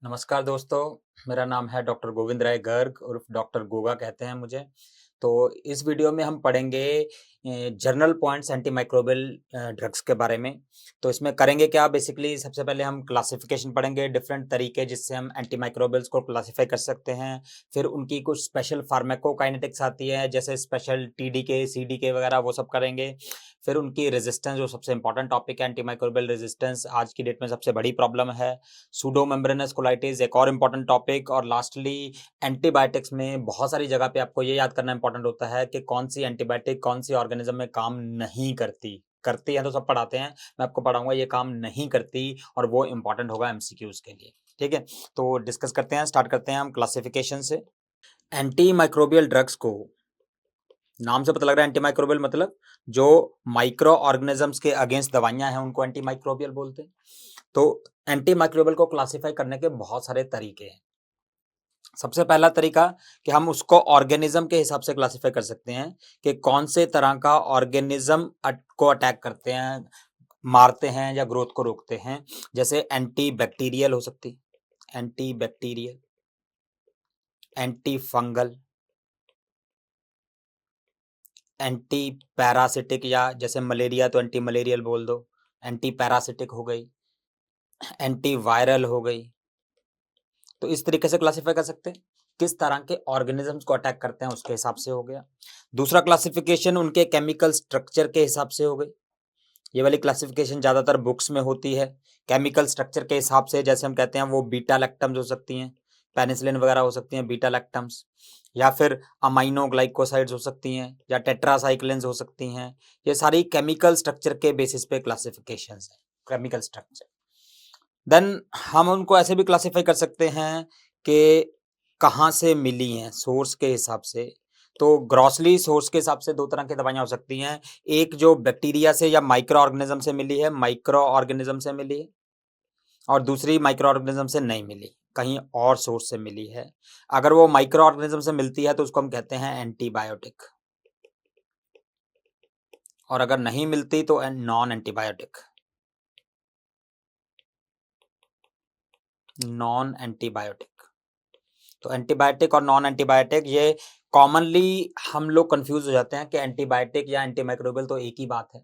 नमस्कार दोस्तों, मेरा नाम है डॉक्टर गोविंद राय गर्ग उर्फ डॉक्टर गोगा कहते हैं मुझे। तो इस वीडियो में हम पढ़ेंगे जनरल पॉइंट्स एंटीमाइक्रोबियल ड्रग्स के बारे में। तो इसमें करेंगे क्या, बेसिकली सबसे पहले हम क्लासिफिकेशन पढ़ेंगे, डिफरेंट तरीके जिससे हम एंटीमाइक्रोबियल्स को क्लासिफाई कर सकते हैं। फिर उनकी कुछ स्पेशल फार्माकोकाइनेटिक्स आती है, जैसे स्पेशल टीडीके, सीडीके वगैरह, वो सब करेंगे। फिर उनकी रेजिस्टेंस, जो सबसे इंपॉर्टेंट टॉपिक है, एंटीमाइक्रोबियल रेजिस्टेंस आज की डेट में सबसे बड़ी प्रॉब्लम है। सूडो मेम्ब्रेनस कोलाइटिस एक और इम्पॉर्टेंट टॉपिक। और लास्टली एंटीबायोटिक्स में बहुत सारी जगह पे आपको ये याद करना इंपॉर्टेंट होता है कि कौन सी एंटीबायोटिक कौन सी ऑर्गेनिज्म में काम नहीं करती। करती है तो सब पढ़ाते हैं, मैं आपको पढ़ाऊंगा ये काम नहीं करती, और वो इंपॉर्टेंट होगा एमसीक्यूज के लिए। ठीक है, तो डिस्कस करते हैं, स्टार्ट करते हैं हम क्लासिफिकेशन से। एंटी माइक्रोबियल ड्रग्स को नाम से पता लग रहा है, एंटी माइक्रोबियल मतलब जो माइक्रो ऑर्गेनिजम्स के अगेंस्ट दवाइयां हैं उनको एंटी माइक्रोबियल बोलते हैं। तो एंटी माइक्रोबियल को क्लासिफाई करने के बहुत सारे तरीके हैं। सबसे पहला तरीका कि हम उसको ऑर्गेनिज्म के हिसाब से क्लासिफाई कर सकते हैं कि कौन से तरह का ऑर्गेनिज्म को अटैक करते हैं, मारते हैं या ग्रोथ को रोकते हैं। जैसे एंटी बैक्टीरियल हो सकती, anti bacterial, anti fungal, anti parasitic, या जैसे मलेरिया तो एंटी मलेरियल बोल दो, एंटी पैरासिटिक हो गई, एंटी वायरल हो गई। तो इस तरीके से क्लासिफाई कर सकते हैं, किस तरह के ऑर्गेनिजम्स को अटैक करते हैं उसके हिसाब से हो गया। दूसरा क्लासिफिकेशन उनके केमिकल स्ट्रक्चर के हिसाब से हो गई। ये वाली क्लासिफिकेशन ज्यादातर बुक्स में होती है, केमिकल स्ट्रक्चर के हिसाब से। जैसे हम कहते हैं वो बीटा लैक्टम्स हो सकती हैं, पेनिसिलिन वगैरह हो सकती हैं बीटा लैक्टम्स, या फिर अमाइनो ग्लाइकोसाइड्स हो सकती हैं, या टेट्रासाइक्लिन्स हो सकती हैं। ये सारी केमिकल स्ट्रक्चर के बेसिस पे क्लासिफिकेशंस हैं, केमिकल स्ट्रक्चर। देन हम उनको ऐसे भी क्लासिफाई कर सकते हैं कि कहाँ से मिली हैं, सोर्स के हिसाब से। तो ग्रॉसली सोर्स के हिसाब से दो तरह की दवाइयाँ हो सकती हैं। एक जो बैक्टीरिया से या माइक्रो ऑर्गेनिज्म से मिली है, माइक्रो ऑर्गेनिज्म से मिली है, और दूसरी माइक्रो ऑर्गेनिज्म से नहीं मिली, कहीं और सोर्स से मिली है। अगर वो माइक्रो ऑर्गेनिज्म से मिलती है तो उसको हम कहते हैं एंटीबायोटिक, और अगर नहीं मिलती तो नॉन एंटीबायोटिक, नॉन एंटीबायोटिक। तो एंटीबायोटिक और नॉन एंटीबायोटिक, ये कॉमनली हम लोग कंफ्यूज हो जाते हैं कि एंटीबायोटिक या एंटीमाइक्रोबियल तो एक ही बात है।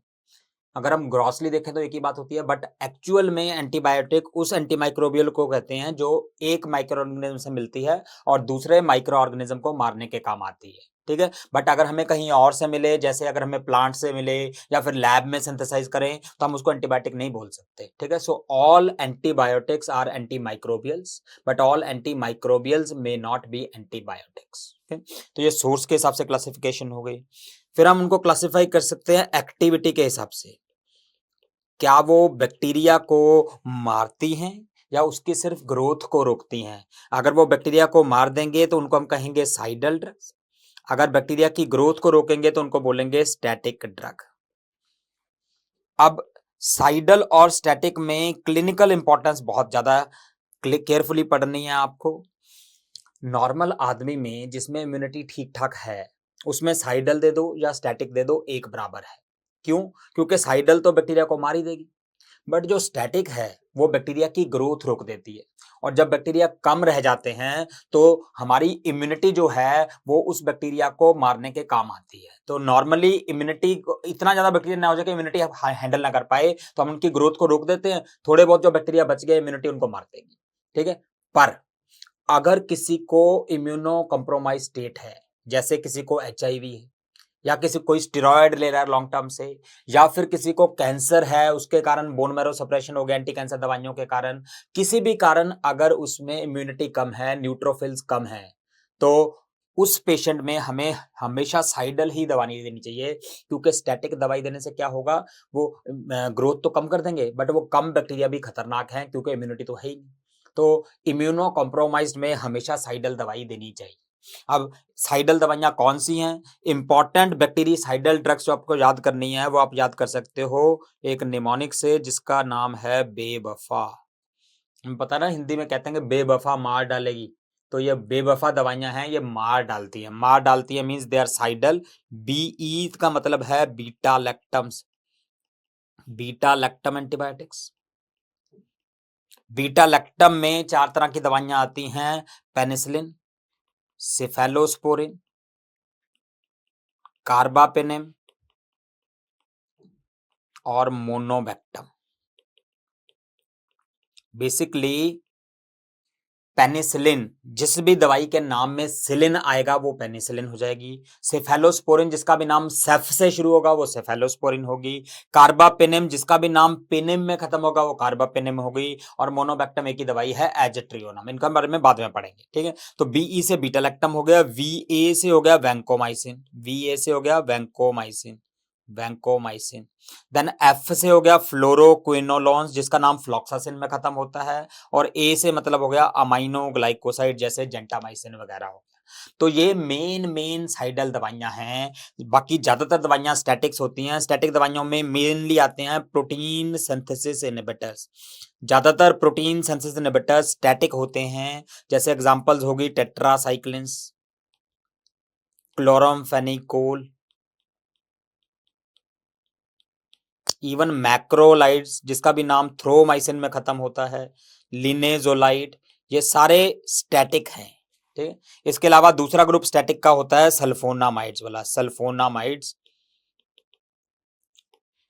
अगर हम ग्रॉसली देखें तो एक ही बात होती है, बट एक्चुअल में एंटीबायोटिक उस एंटीमाइक्रोबियल को कहते हैं जो एक माइक्रो ऑर्गेनिज्म से मिलती है और दूसरे माइक्रो ऑर्गेनिज्म को मारने के काम आती है। ठीक है, बट अगर हमें कहीं और से मिले, जैसे अगर हमें प्लांट से मिले या फिर लैब में सिंथेसाइज करें, तो हम उसको एंटीबायोटिक नहीं बोल सकते। ठीक है, so all antibiotics are anti microbials, but all anti microbials may not be antibiotics. तो ये सोर्स के हिसाब से क्लासिफिकेशन हो गई। फिर हम उनको क्लासिफाई कर सकते हैं एक्टिविटी के हिसाब से, क्या वो बैक्टीरिया को मारती हैं या उसकी सिर्फ ग्रोथ को रोकती हैं। अगर वो बैक्टीरिया को मार देंगे तो उनको हम कहेंगे साइडल ड्रग्स, अगर बैक्टीरिया की ग्रोथ को रोकेंगे तो उनको बोलेंगे स्टैटिक ड्रग। अब साइडल और स्टैटिक में क्लिनिकल इंपॉर्टेंस बहुत ज्यादा केयरफुली पढ़नी है आपको। नॉर्मल आदमी में जिसमें इम्यूनिटी ठीक ठाक है, उसमें साइडल दे दो या स्टैटिक दे दो, एक बराबर है। क्यों? क्योंकि साइडल तो बैक्टीरिया को मार ही देगी, बट जो स्टैटिक है वो बैक्टीरिया की ग्रोथ रोक देती है। और जब बैक्टीरिया कम रह जाते हैं तो हमारी इम्यूनिटी जो है वो उस बैक्टीरिया को मारने के काम आती है। तो नॉर्मली इम्यूनिटी इतना ज्यादा बैक्टीरिया ना हो जाए कि इम्यूनिटी हैंडल ना कर पाए, तो हम उनकी ग्रोथ को रोक देते हैं। थोड़े बहुत जो बैक्टीरिया बच गए, इम्यूनिटी उनको मार देगी। ठीक है, पर अगर किसी को इम्यूनो कॉम्प्रोमाइज स्टेट है, जैसे किसी को एचआईवी है, या किसी कोई स्टेरॉयड ले रहा है लॉन्ग टर्म से, या फिर किसी को कैंसर है, उसके कारण बोन मैरो सप्रेशन हो गया एंटी कैंसर दवाइयों के कारण, किसी भी कारण अगर उसमें इम्यूनिटी कम है, न्यूट्रोफिल्स कम है, तो उस पेशेंट में हमें हमेशा साइडल ही दवा नहीं देनी चाहिए। क्योंकि स्टैटिक दवाई देने से क्या होगा, वो ग्रोथ तो कम कर देंगे, बट वो कम बैक्टीरिया भी खतरनाक है क्योंकि इम्यूनिटी तो है ही नहीं। तो इम्यूनो कॉम्प्रोमाइज्ड में हमेशा साइडल दवाई देनी चाहिए। अब साइडल दवाइयां कौन सी हैं? इंपॉर्टेंट बैक्टीरियासाइडल ड्रग्स जो आपको याद करनी है वो आप याद कर सकते हो एक निमोनिक से, जिसका नाम है बेवफा। हम पता ना हिंदी में कहते हैं कि बेवफा मार डालेगी, तो ये बेवफा दवाइयां हैं, ये मार डालती हैं। मार डालती है मींस दे आर साइडल। बीई का मतलब है beta lactams, beta lactam antibiotics. Beta lactam में 4 तरह की दवाइयां आती हैं, पेनिसिलिन, सेफेलोस्पोरिन, कार्बापेनेम और मोनोबैक्टम। बेसिकली पेनिसिलिन, जिस भी दवाई के नाम में सिलिन आएगा वो पेनिसिलिन हो जाएगी। सेफेलोस्पोरिन, जिसका भी नाम सेफ से शुरू होगा वो सेफेलोस्पोरिन होगी। कार्बापेनेम, जिसका भी नाम पेनेम में खत्म होगा वो कार्बापेनेम होगी। और मोनोबैक्टम एक ही दवाई है, एजेट्रियोनम। इनका बारे में बाद में पढ़ेंगे, ठीक है। तो बीई से बीटा लैक्टम हो गया, वीए से हो गया वैंकोमाइसिन, वीए से हो गया वैंकोमाइसिन, वैंकोमाइसिन। देन एफ से हो गया फ्लोरोक्विनोलोन्स, जिसका नाम फ्लॉक्सासिन में खत्म होता है। और ए से मतलब हो गया अमाइनो ग्लाइकोसाइड, जैसे जेंटामाइसिन वगैरह हो गया। तो ये मेन साइडल दवाइयां हैं। बाकी ज्यादातर दवाइयां स्टैटिक्स होती हैं। स्टैटिक दवाइयों में मेनली आते हैं प्रोटीन सिंथेसिस इनहिबिटर्स। ज्यादातर प्रोटीन सिंथेसिस इनहिबिटर्स स्टैटिक होते हैं। जैसे एग्जांपल्स होगी टेट्रासाइक्लिन्स, क्लोरामफेनिकोल, इवन मैक्रोलाइड्स, जिसका भी नाम थ्रोमाइसिन में खत्म होता है, लिनेजोलाइड, ये सारे स्टैटिक हैं, ठीक है। इसके अलावा दूसरा ग्रुप स्टैटिक का होता है सल्फोनामाइड्स वाला, सल्फोनामाइड्स।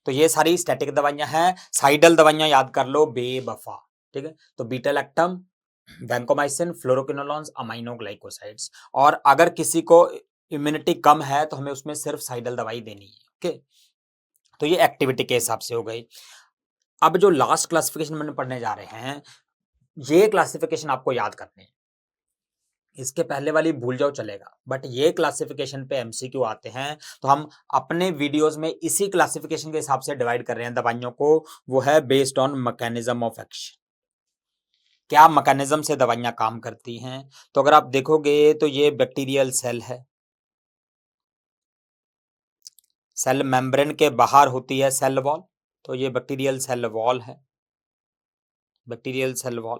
तो ये सारी स्टैटिक दवाइयां हैं। साइडल दवाइयां याद कर लो बेवफा, ठीक है। तो beta lactam, vancomycin, fluoroquinolones, amino glycosides. और अगर किसी को इम्यूनिटी कम है तो हमें उसमें सिर्फ साइडल दवाई देनी है, ओके। तो ये एक्टिविटी के हिसाब से हो गई। अब जो लास्ट क्लासिफिकेशन मैंने पढ़ने जा रहे हैं, ये क्लासिफिकेशन आपको याद करने हैं। इसके पहले वाली भूल जाओ चलेगा, बट ये क्लासिफिकेशन पे एमसीक्यू आते हैं। तो हम अपने वीडियोस में इसी क्लासिफिकेशन के हिसाब से डिवाइड कर रहे हैं दवाइयों को। वो है based on mechanism of action, क्या मैकेनिज्म से दवाइयां काम करती हैं। तो अगर आप देखोगे तो ये बैक्टीरियल सेल है, सेल मेम्ब्रेन के बाहर होती है सेल वॉल, तो ये बैक्टीरियल सेल वॉल है, bacterial cell wall.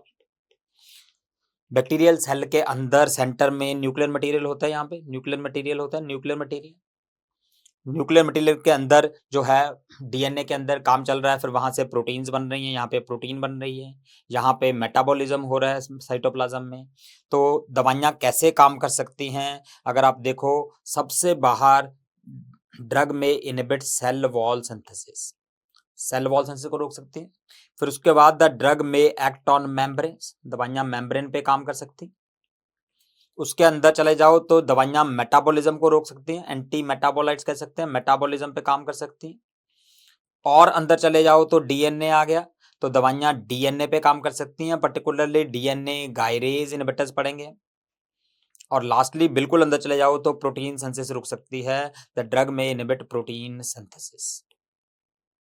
Bacterial cell के अंदर सेंटर में न्यूक्लियर मटेरियल होता है, यहाँ पे न्यूक्लियर मटेरियल होता है, न्यूक्लियर मटेरियल। न्यूक्लियर मटेरियल के अंदर जो है डीएनए के अंदर काम चल रहा है, फिर वहां से प्रोटीन्स बन रही हैं, यहाँ पे प्रोटीन बन रही है, यहाँ पे मेटाबॉलिज्म हो रहा है साइटोप्लाज्म में। तो दवाइयाँ कैसे काम कर सकती हैं, अगर आप देखो, सबसे बाहर ड्रग में inhibit cell wall synthesis, cell wall synthesis को रोक सकती है। फिर उसके बाद द ड्रग में एक्ट ऑन मेम्ब्रेन, दवाइयां मेम्ब्रेन पे काम कर सकती। उसके अंदर चले जाओ तो दवाइयां मेटाबॉलिज्म को रोक सकती हैं, एंटी मेटाबोलाइट्स कह सकते हैं, मेटाबॉलिज्म पे काम कर सकती हैं। और अंदर चले जाओ तो डीएनए आ गया, तो दवाइयां डीएनए पे काम कर सकती हैं, पर्टिकुलरली डीएनए गायरेज इनहिबिटर्स पढ़ेंगे। और लास्टली बिल्कुल अंदर चले जाओ तो प्रोटीन सिंथेसिस रुक सकती है, द ड्रग में इनहिबिट प्रोटीन सिंथेसिस।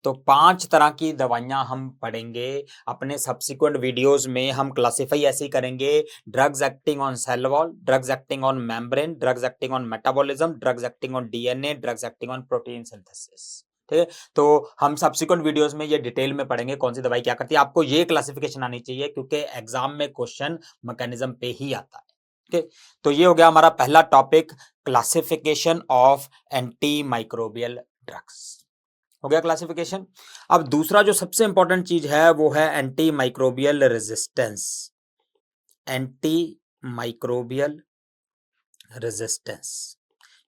तो 5 तरह की दवाइयां हम पढ़ेंगे अपने सब्सिक्वेंट वीडियोस में। हम क्लासिफाई ऐसे ही करेंगे, drugs acting on sale wall, drugs acting on membrane, drugs acting on metabolism, drugs acting on DNA, drugs acting on protein synthesis, ठीक है। तो हम सब्सिक्वेंट वीडियोस में ये डिटेल में पढ़ेंगे कौन सी दवाई क्या करती है। आपको ये क्लासिफिकेशन आनी चाहिए क्योंकि एग्जाम में क्वेश्चन मैकेनिज्म पे ही आता है, ठीक है। तो ये हो गया हमारा पहला topic, classification of anti microbial drugs, हो गया क्लासिफिकेशन। अब दूसरा जो सबसे इंपॉर्टेंट चीज है वो है anti microbial resistance, anti microbial resistance.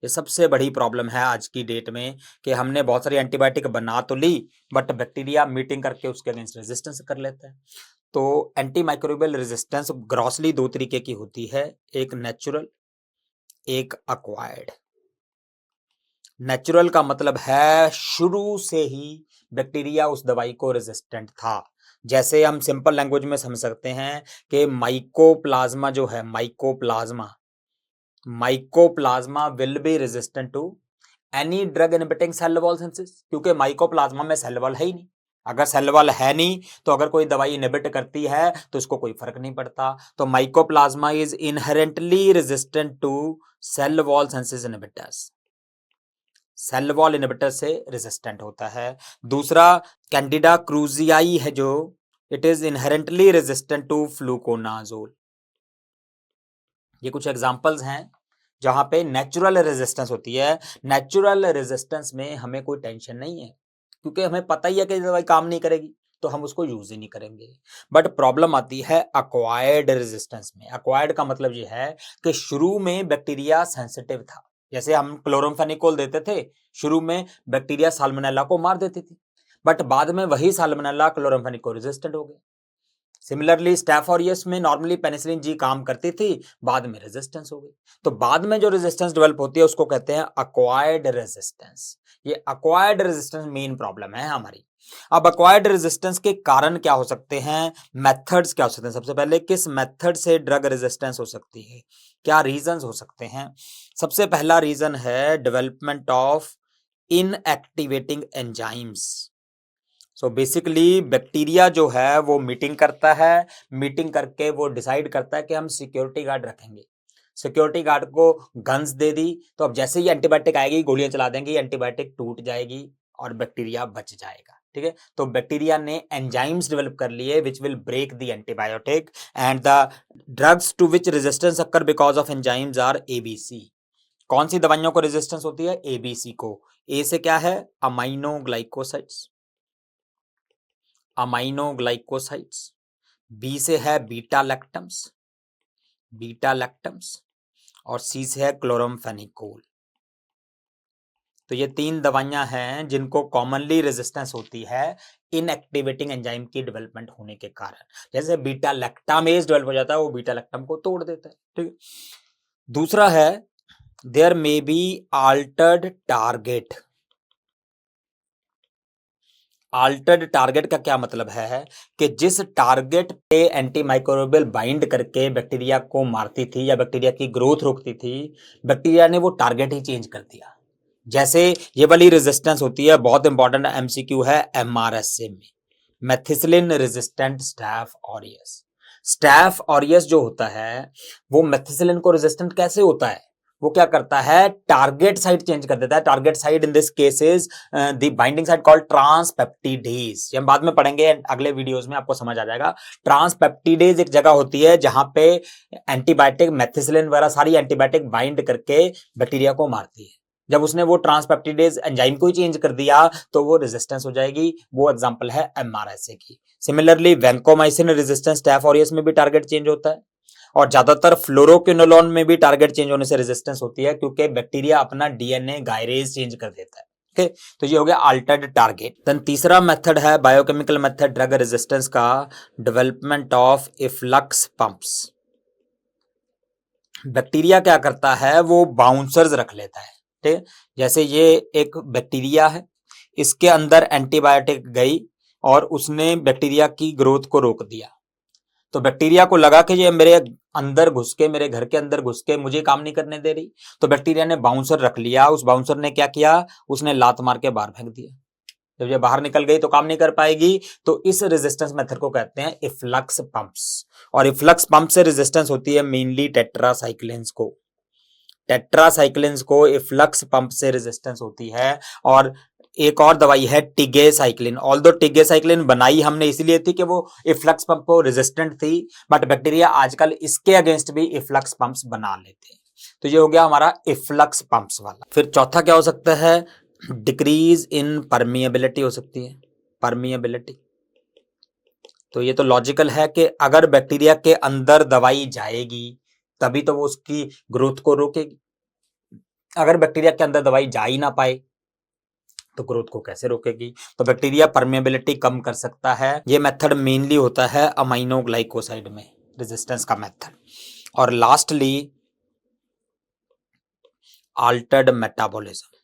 ये सबसे बड़ी प्रॉब्लम है आज की डेट में कि हमने बहुत सारी एंटीबायोटिक बना तो ली, बट बैक्टीरिया मीटिंग करके उसके अगेंस्ट रेजिस्टेंस कर लेता है। तो एंटी माइक्रोबियल रेजिस्टेंस ग्रॉसली 2 तरीके की होती है, एक नेचुरल, एक अक्वायर्ड। नेचुरल का मतलब है शुरू से ही बैक्टीरिया उस दवाई को रेजिस्टेंट था। जैसे हम सिंपल लैंग्वेज में समझ सकते हैं कि माइकोप्लाज्मा जो है, mycoplasma will be resistant to any drug inhibiting cell wall synthesis, क्योंकि माइकोप्लाज्मा में सेल वॉल है ही नहीं। अगर सेल वॉल है नहीं तो अगर कोई दवाई इनहिबिट करती है तो इसको कोई फर्क नहीं पड़ता। तो mycoplasma is inherently resistant to cell wall synthesis inhibitors, cell wall inhibitor से रेजिस्टेंट होता है। दूसरा कैंडिडा क्रूजियाई है जो it is inherently resistant to fluconazole. ये कुछ एग्जांपल्स हैं जहां पे नेचुरल रेजिस्टेंस होती है। नेचुरल रेजिस्टेंस में हमें कोई टेंशन नहीं है क्योंकि हमें पता ही है कि दवाई काम नहीं करेगी, तो हम उसको यूज ही नहीं करेंगे। बट प्रॉब्लम आती है अक्वायर्ड रेजिस्टेंस में। अक्वायर्ड का मतलब ये है कि शुरू में बैक्टीरिया सेंसिटिव था, जैसे हम क्लोरोम्फेनिकोल देते थे, शुरू में बैक्टीरिया साल्मोनेला को मार देती थी, बट बाद में वही साल्मोनेला क्लोरोम्फेनिकोल रेजिस्टेंट हो गए। सिमिलरली स्टैफ ऑरियस में नॉर्मली पेनिसिलिन जी काम करती थी, बाद में रेजिस्टेंस हो गई। तो बाद में जो रेजिस्टेंस डेवलप होती है उसको कहते हैं अक्वायर्ड रेजिस्टेंस। ये अक्वायर्ड रेजिस्टेंस मेन प्रॉब्लम है हमारी। अब अक्वायर्ड रेजिस्टेंस के कारण क्या हो सकते हैं, मेथड्स क्या हो सकते हैं, सबसे पहले किस मेथड से ड्रग रेजिस्टेंस हो सकती है, क्या रीजंस हो सकते हैं। सबसे पहला रीजन है development of inactivating enzymes. So basically bacteria जो है वो मीटिंग करता है, मीटिंग करके वो डिसाइड करता है कि हम सिक्योरिटी गार्ड रखेंगे। सिक्योरिटी गार्ड को गन्स दे दी, तो अब जैसे ही एंटीबायोटिक आएगी गोलियां चला देंगे, एंटीबायोटिक टूट जाएगी और बैक्टीरिया बच जाएगा। ठीक है, तो बैक्टीरिया ने एंजाइम्स डेवलप कर लिए which will break the antibiotic and the drugs to which resistance occur because of enzymes are ABC. कौन सी दवाइयों को रेजिस्टेंस होती है, एबीसी को। ए से क्या है, अमाइनो ग्लाइकोसाइड्स, अमाइनोग्लाइकोसाइड्स। बी से है बीटा लैक्टम्स, बीटा लैक्टम्स। और सी से है क्लोरमफेनिकोल। तो ये तीन दवाइयां हैं जिनको कॉमनली रेजिस्टेंस होती है इनएक्टिवेटिंग एंजाइम की डेवलपमेंट होने के कारण। जैसे बीटा लैक्टामेज डेवलप हो जाता है, वो बीटा लैक्टम को तोड़ देता है। ठीक है, दूसरा है there may be altered target. Altered target का क्या मतलब है कि जिस टारगेट पे एंटीमाइक्रोबियल बाइंड करके बैक्टीरिया को मारती थी या बैक्टीरिया की ग्रोथ रोकती थी, बैक्टीरिया ने वो टारगेट ही चेंज कर दिया। जैसे ये वाली रेजिस्टेंस होती है, बहुत इंपॉर्टेंट एमसीक्यू है एमआरएसए में, methicillin resistant staph aureus. Staph aureus जो होता है वो मेथिसिलिन को रेजिस्टेंट कैसे होता है, वो क्या करता है, टारगेट साइट चेंज कर देता है। Target site in this case is the binding site called transpeptidase. ये हम बाद में पढ़ेंगे अगले वीडियोस में, आपको समझ आ जाएगा। ट्रांसपेप्टिडेज एक जगह होती है जहां पे एंटीबायोटिक मेथिसिलिन वगैरह सारी एंटीबायोटिक बाइंड करके बैक्टीरिया को मारती है। जब उसने वो ट्रांसपेप्टिडेज एंजाइम को ही चेंज कर दिया तो वो रेजिस्टेंस हो जाएगी। वो एग्जांपल है एमआरएसए की। Similarly vancomycin resistance staph aureus में भी टारगेट चेंज होता है, और ज्यादातर फ्लोरोक्विनोलोन में भी टारगेट चेंज होने से रेजिस्टेंस होती है, क्योंकि बैक्टीरिया अपना डीएनए गायरेज चेंज कर देता है। ओके, तो ये हो गया अल्टर्ड टारगेट। देन तीसरा मेथड है बायोकेमिकल मेथड ड्रग रेजिस्टेंस का, development of efflux pumps. Bacteria क्या करता है, वो बाउंसर्स रख लेता है। ठीक है, जैसे ये एक बैक्टीरिया है, इसके अंदर एंटीबायोटिक गई और उसने बैक्टीरिया की ग्रोथ को रोक दिया। तो बैक्टीरिया को लगा कि ये मेरे अंदर घुस के, मेरे घर के अंदर घुस के मुझे काम नहीं करने दे रही, तो बैक्टीरिया ने बाउंसर रख लिया। उस बाउंसर ने क्या किया, उसने लात मार के बाहर फेंक दिया। जब ये बाहर निकल गई तो काम नहीं कर पाएगी, तो इस रेजिस्टेंस मेथड को कहते हैं इफ्लक्स पंप्स। और इफ्लक्स पंप से रेजिस्टेंस होती है मेनली टेट्रासाइक्लिन्स को। टेट्रासाइक्लिन्स को इफ्लक्स पंप से रेजिस्टेंस होती है। और एक और दवाई है टिगेसाइक्लिन। ऑल्दो टिगेसाइक्लिन बनाई हमने इसलिए थी कि वो इफ्लक्स पंप को रेजिस्टेंट थी, बट बैक्टीरिया आजकल इसके अगेंस्ट भी इफ्लक्स पंप्स बना लेते हैं। तो ये हो गया हमारा इफ्लक्स पंप्स वाला। फिर चौथा क्या हो सकता है, डिक्रीज इन परमिएबिलिटी हो सकती है, परमिएबिलिटी। तो ये तो लॉजिकल है कि अगर बैक्टीरिया के अंदर दवाई जाएगी तभी तो वो उसकी ग्रोथ को रोकेगी। अगर बैक्टीरिया के अंदर दवाई जा ही ना पाए तो ग्रोथ को कैसे रोकेगी। तो बैक्टीरिया परमेबिलिटी कम कर सकता है। ये मेथड मेनली होता है अमाइनोग्लाइकोसाइड में, रेजिस्टेंस का मेथड। और lastly Altered metabolism.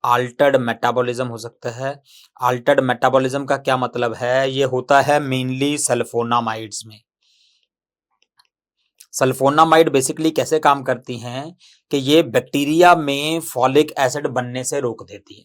Altered metabolism हो सकता है। अल्टर्ड मेटाबॉलिज्म का क्या मतलब है, ये होता है मेनली सल्फोनामाइड्स में। सल्फोनामाइड बेसिकली कैसे काम करती हैं कि ये बैक्टीरिया में फॉलिक एसिड बनने से रोक देती है।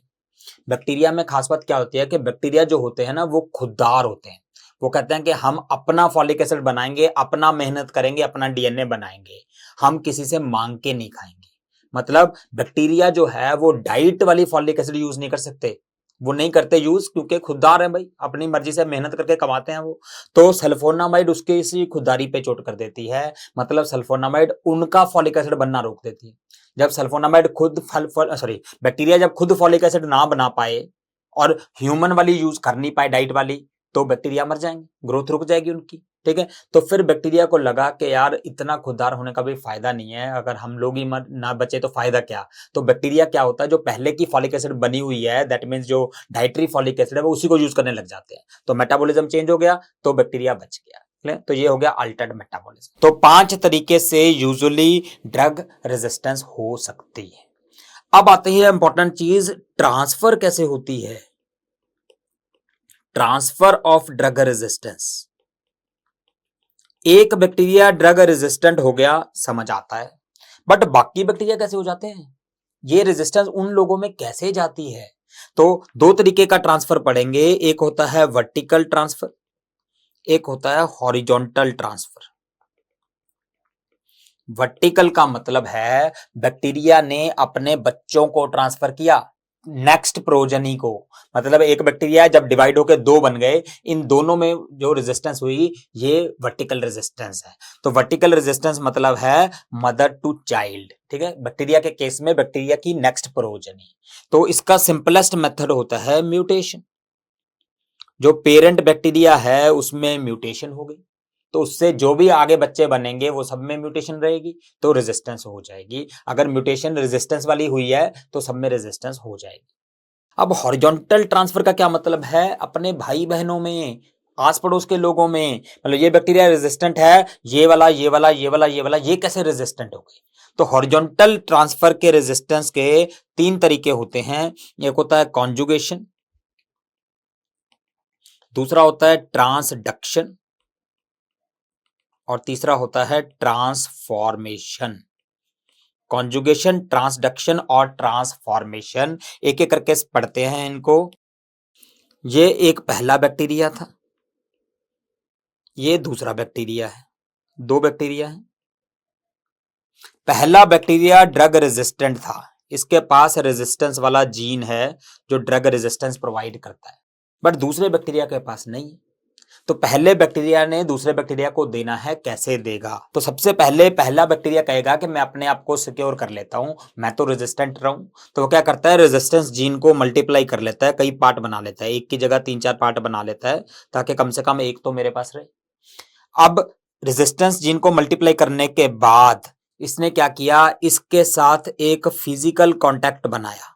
बैक्टीरिया में खास बात क्या होती है कि बैक्टीरिया जो होते हैं ना वो खुददार होते हैं। वो कहते हैं कि हम अपना फॉलिक एसिड बनाएंगे, अपना मेहनत करेंगे, अपना डीएनए बनाएंगे, हम किसी से मांग के नहीं खाएंगे। मतलब बैक्टीरिया जो है वो डाइट वाली फॉलिक एसिड यूज नहीं कर सकते, वो नहीं करते यूज, क्योंकि खुददार है भाई, अपनी मर्जी से मेहनत करके कमाते हैं वो। तो सल्फोनामाइड उसके इसी खुददारी पे चोट कर देती है। मतलब सल्फोनामाइड उनका फॉलिक एसिड बनना रोक देती है। जब सल्फोनामाइड खुद बैक्टीरिया जब खुद फॉलिक एसिड ना बना पाए और ह्यूमन वाली यूज कर नहीं पाए, डाइट वाली, तो बैक्टीरिया मर जाएंगे, ग्रोथ रुक जाएगी उनकी, ठीक है। तो फिर बैक्टीरिया को लगा कि यार इतना खुददार होने का भी फायदा नहीं है, अगर हम लोग ही मर ना बचे तो फायदा क्या। तो बैक्टीरिया क्या होता है, जो पहले की फॉलिक एसिड बनी हुई है, दैट मीन्स जो डाइटरी फॉलिक एसिड है, वो उसी को यूज करने लग जाते हैं। तो मेटाबॉलिज्म चेंज हो गया, तो बैक्टीरिया बच गया। तो ये हो गया अल्टर्ड मेटाबॉलिज्म। तो 5 तरीके से यूजुअली ड्रग रेजिस्टेंस हो सकती है। अब आती है इंपॉर्टेंट चीज, ट्रांसफर कैसे होती है, ट्रांसफर ऑफ ड्रग रेजिस्टेंस। एक बैक्टीरिया ड्रग रेजिस्टेंट हो गया, समझ आता है, बट बाकी बैक्टीरिया कैसे हो जाते हैं, ये रेजिस्टेंस उन लोगों में कैसे जाती है। तो 2 तरीके का ट्रांसफर पढ़ेंगे, एक होता है वर्टिकल ट्रांसफर, एक होता है हॉरिजॉन्टल ट्रांसफर। वर्टिकल का मतलब है बैक्टीरिया ने अपने बच्चों को ट्रांसफर किया नेक्स्ट प्रोजनी को, मतलब एक बैक्टीरिया जब डिवाइड होकर 2 बन गए, इन दोनों में जो रेजिस्टेंस हुई ये वर्टिकल रेजिस्टेंस है। तो वर्टिकल रेजिस्टेंस मतलब है मदर टू चाइल्ड, ठीक है, बैक्टीरिया के केस में बैक्टीरिया की नेक्स्ट प्रोजनी। तो इसका सिंपलेस्ट मेथड होता है म्यूटेशन। जो पेरेंट बैक्टीरिया है उसमें म्यूटेशन हो गई, तो उससे जो भी आगे बच्चे बनेंगे वो सब में म्यूटेशन रहेगी, तो रेजिस्टेंस हो जाएगी। अगर म्यूटेशन रेजिस्टेंस वाली हुई है तो सब में रेजिस्टेंस हो जाएगी। अब हॉरिजॉन्टल ट्रांसफर का क्या मतलब है, अपने भाई बहनों में, आस पड़ोस के लोगों में, मतलब ये बैक्टीरिया रेजिस्टेंट है, ये वाला ये वाला ये वाला ये वाला, ये कैसे रेजिस्टेंट हो गई। तो हॉरिजॉन्टल ट्रांसफर के रेजिस्टेंस के 3 तरीके होते हैं। एक होता है कॉन्जुगेशन, दूसरा होता है ट्रांसडक्शन, और तीसरा होता है ट्रांसफॉर्मेशन। कॉन्जुगेशन, ट्रांसडक्शन और ट्रांसफॉर्मेशन एक एक करके पढ़ते हैं इनको। ये एक पहला बैक्टीरिया था, ये दूसरा बैक्टीरिया है, 2 बैक्टीरिया है। पहला बैक्टीरिया ड्रग रेजिस्टेंट था, इसके पास रेजिस्टेंस वाला जीन है जो ड्रग रेजिस्टेंस प्रोवाइड करता है, बट दूसरे बैक्टीरिया के पास नहीं है। तो पहले बैक्टीरिया ने दूसरे बैक्टीरिया को देना है, कैसे देगा। तो सबसे पहले पहला बैक्टीरिया कहेगा कि मैं अपने आप को सिक्योर कर लेता हूं, मैं तो रेजिस्टेंट रहूं। तो वो क्या करता है, रेजिस्टेंस जीन को मल्टीप्लाई कर लेता है, कई पार्ट बना लेता है, एक की जगह 3-4 पार्ट बना लेता है, ताकि कम से कम एक तो मेरे पास रहे। अब रेजिस्टेंस जीन को मल्टीप्लाई करने के बाद इसने क्या किया, इसके साथ एक फिजिकल कॉन्टैक्ट बनाया,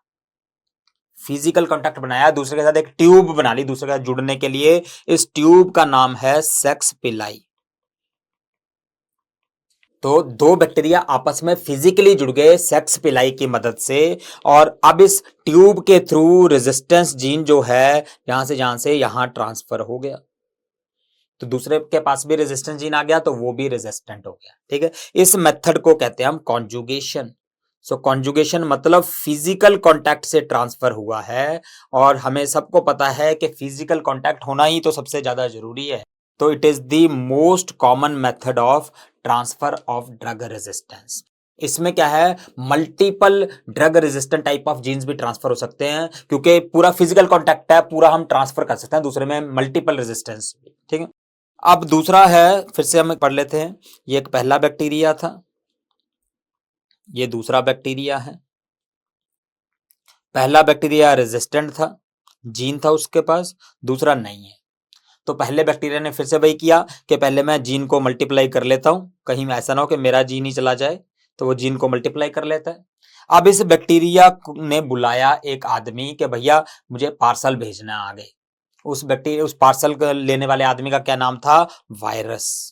फिजिकल कांटेक्ट बनाया, दूसरे के साथ एक ट्यूब बना ली दूसरे के साथ जुड़ने के लिए। इस ट्यूब का नाम है सेक्स पिलाई। तो 2 बैक्टीरिया आपस में फिजिकली जुड़ गए सेक्स पिलाई की मदद से, और अब इस ट्यूब के थ्रू रेजिस्टेंस जीन जो है यहां से यहां ट्रांसफर हो गया। तो दूसरे के पास भी रेजिस्टेंस जीन आ गया, तो वो भी रेजिस्टेंट हो गया, ठीक है। इस मेथड को कहते हैं हम कॉन्जुगेशन। सो कॉन्जुगेशन मतलब फिजिकल कांटेक्ट से ट्रांसफर हुआ है, और हमें सबको पता है कि फिजिकल कांटेक्ट होना ही तो सबसे ज्यादा जरूरी है। तो it is the most common method of transfer of drug resistance. इसमें क्या है, multiple drug resistant type of genes भी ट्रांसफर हो सकते हैं, क्योंकि पूरा फिजिकल कांटेक्ट है, पूरा हम ट्रांसफर कर सकते हैं दूसरे में, मल्टीपल रेजिस्टेंस, ठीक है। अब दूसरा है, फिर से हम पढ़ लेते हैं। ये एक पहला बैक्टीरिया था, ये दूसरा बैक्टीरिया है। पहला बैक्टीरिया रेजिस्टेंट था, जीन था उसके पास, दूसरा नहीं है। तो पहले बैक्टीरिया ने फिर से वही किया कि पहले मैं जीन को मल्टीप्लाई कर लेता हूं, कहीं ऐसा ना हो कि मेरा जीन ही चला जाए, तो वो जीन को मल्टीप्लाई कर लेता है। अब इस बैक्टीरिया ने बुलाया एक आदमी कि भैया मुझे पार्सल भेजना है आगे। उस पार्सल लेने वाले आदमी का क्या नाम था, वायरस।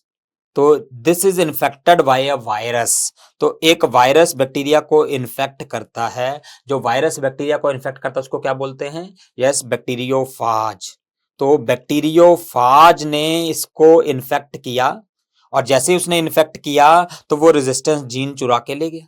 तो this is infected by a virus. तो एक वायरस बैक्टीरिया को इन्फेक्ट करता है। जो वायरस बैक्टीरिया को इन्फेक्ट करता है उसको क्या बोलते हैं, यस, बैक्टीरियोफाज। तो बैक्टीरियोफाज ने इसको इन्फेक्ट किया, और जैसे ही उसने इन्फेक्ट किया तो वो रेजिस्टेंस जीन चुरा के ले गया।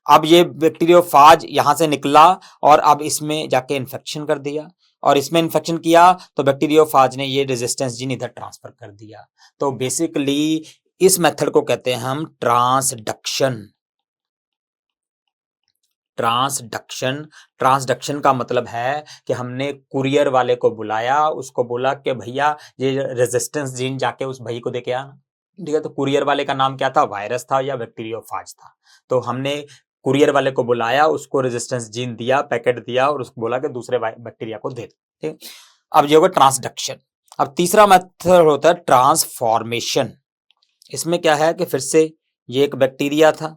अब ये बैक्टीरियोफाज यहां से निकला और अब इसमें जाके इन्फेक्शन कर दिया, और इसमें इन्फेक्शन किया तो बैक्टीरियोफाज ने ये रेजिस्टेंस जीन इधर ट्रांसफर कर दिया। तो बेसिकली इस मेथड को कहते हैं हम ट्रांसडक्शन। ट्रांसडक्शन, ट्रांसडक्शन का मतलब है कि हमने कुरियर वाले को बुलाया, उसको बोला कि भैया ये रेजिस्टेंस जीन जाके उस भाई को दे के आना, ठीक है। तो कुरियर वाले का नाम क्या था, वायरस था या बैक्टीरियोफाज था। तो हमने कुरियर वाले को बुलाया, उसको रेजिस्टेंस जीन दिया, पैकेट दिया, और उसको बोला कि दूसरे बैक्टीरिया को दे, ठीक। अब ये होगा ट्रांसडक्शन। अब तीसरा मेथड होता है ट्रांसफॉर्मेशन। इसमें क्या है कि फिर से ये एक बैक्टीरिया था,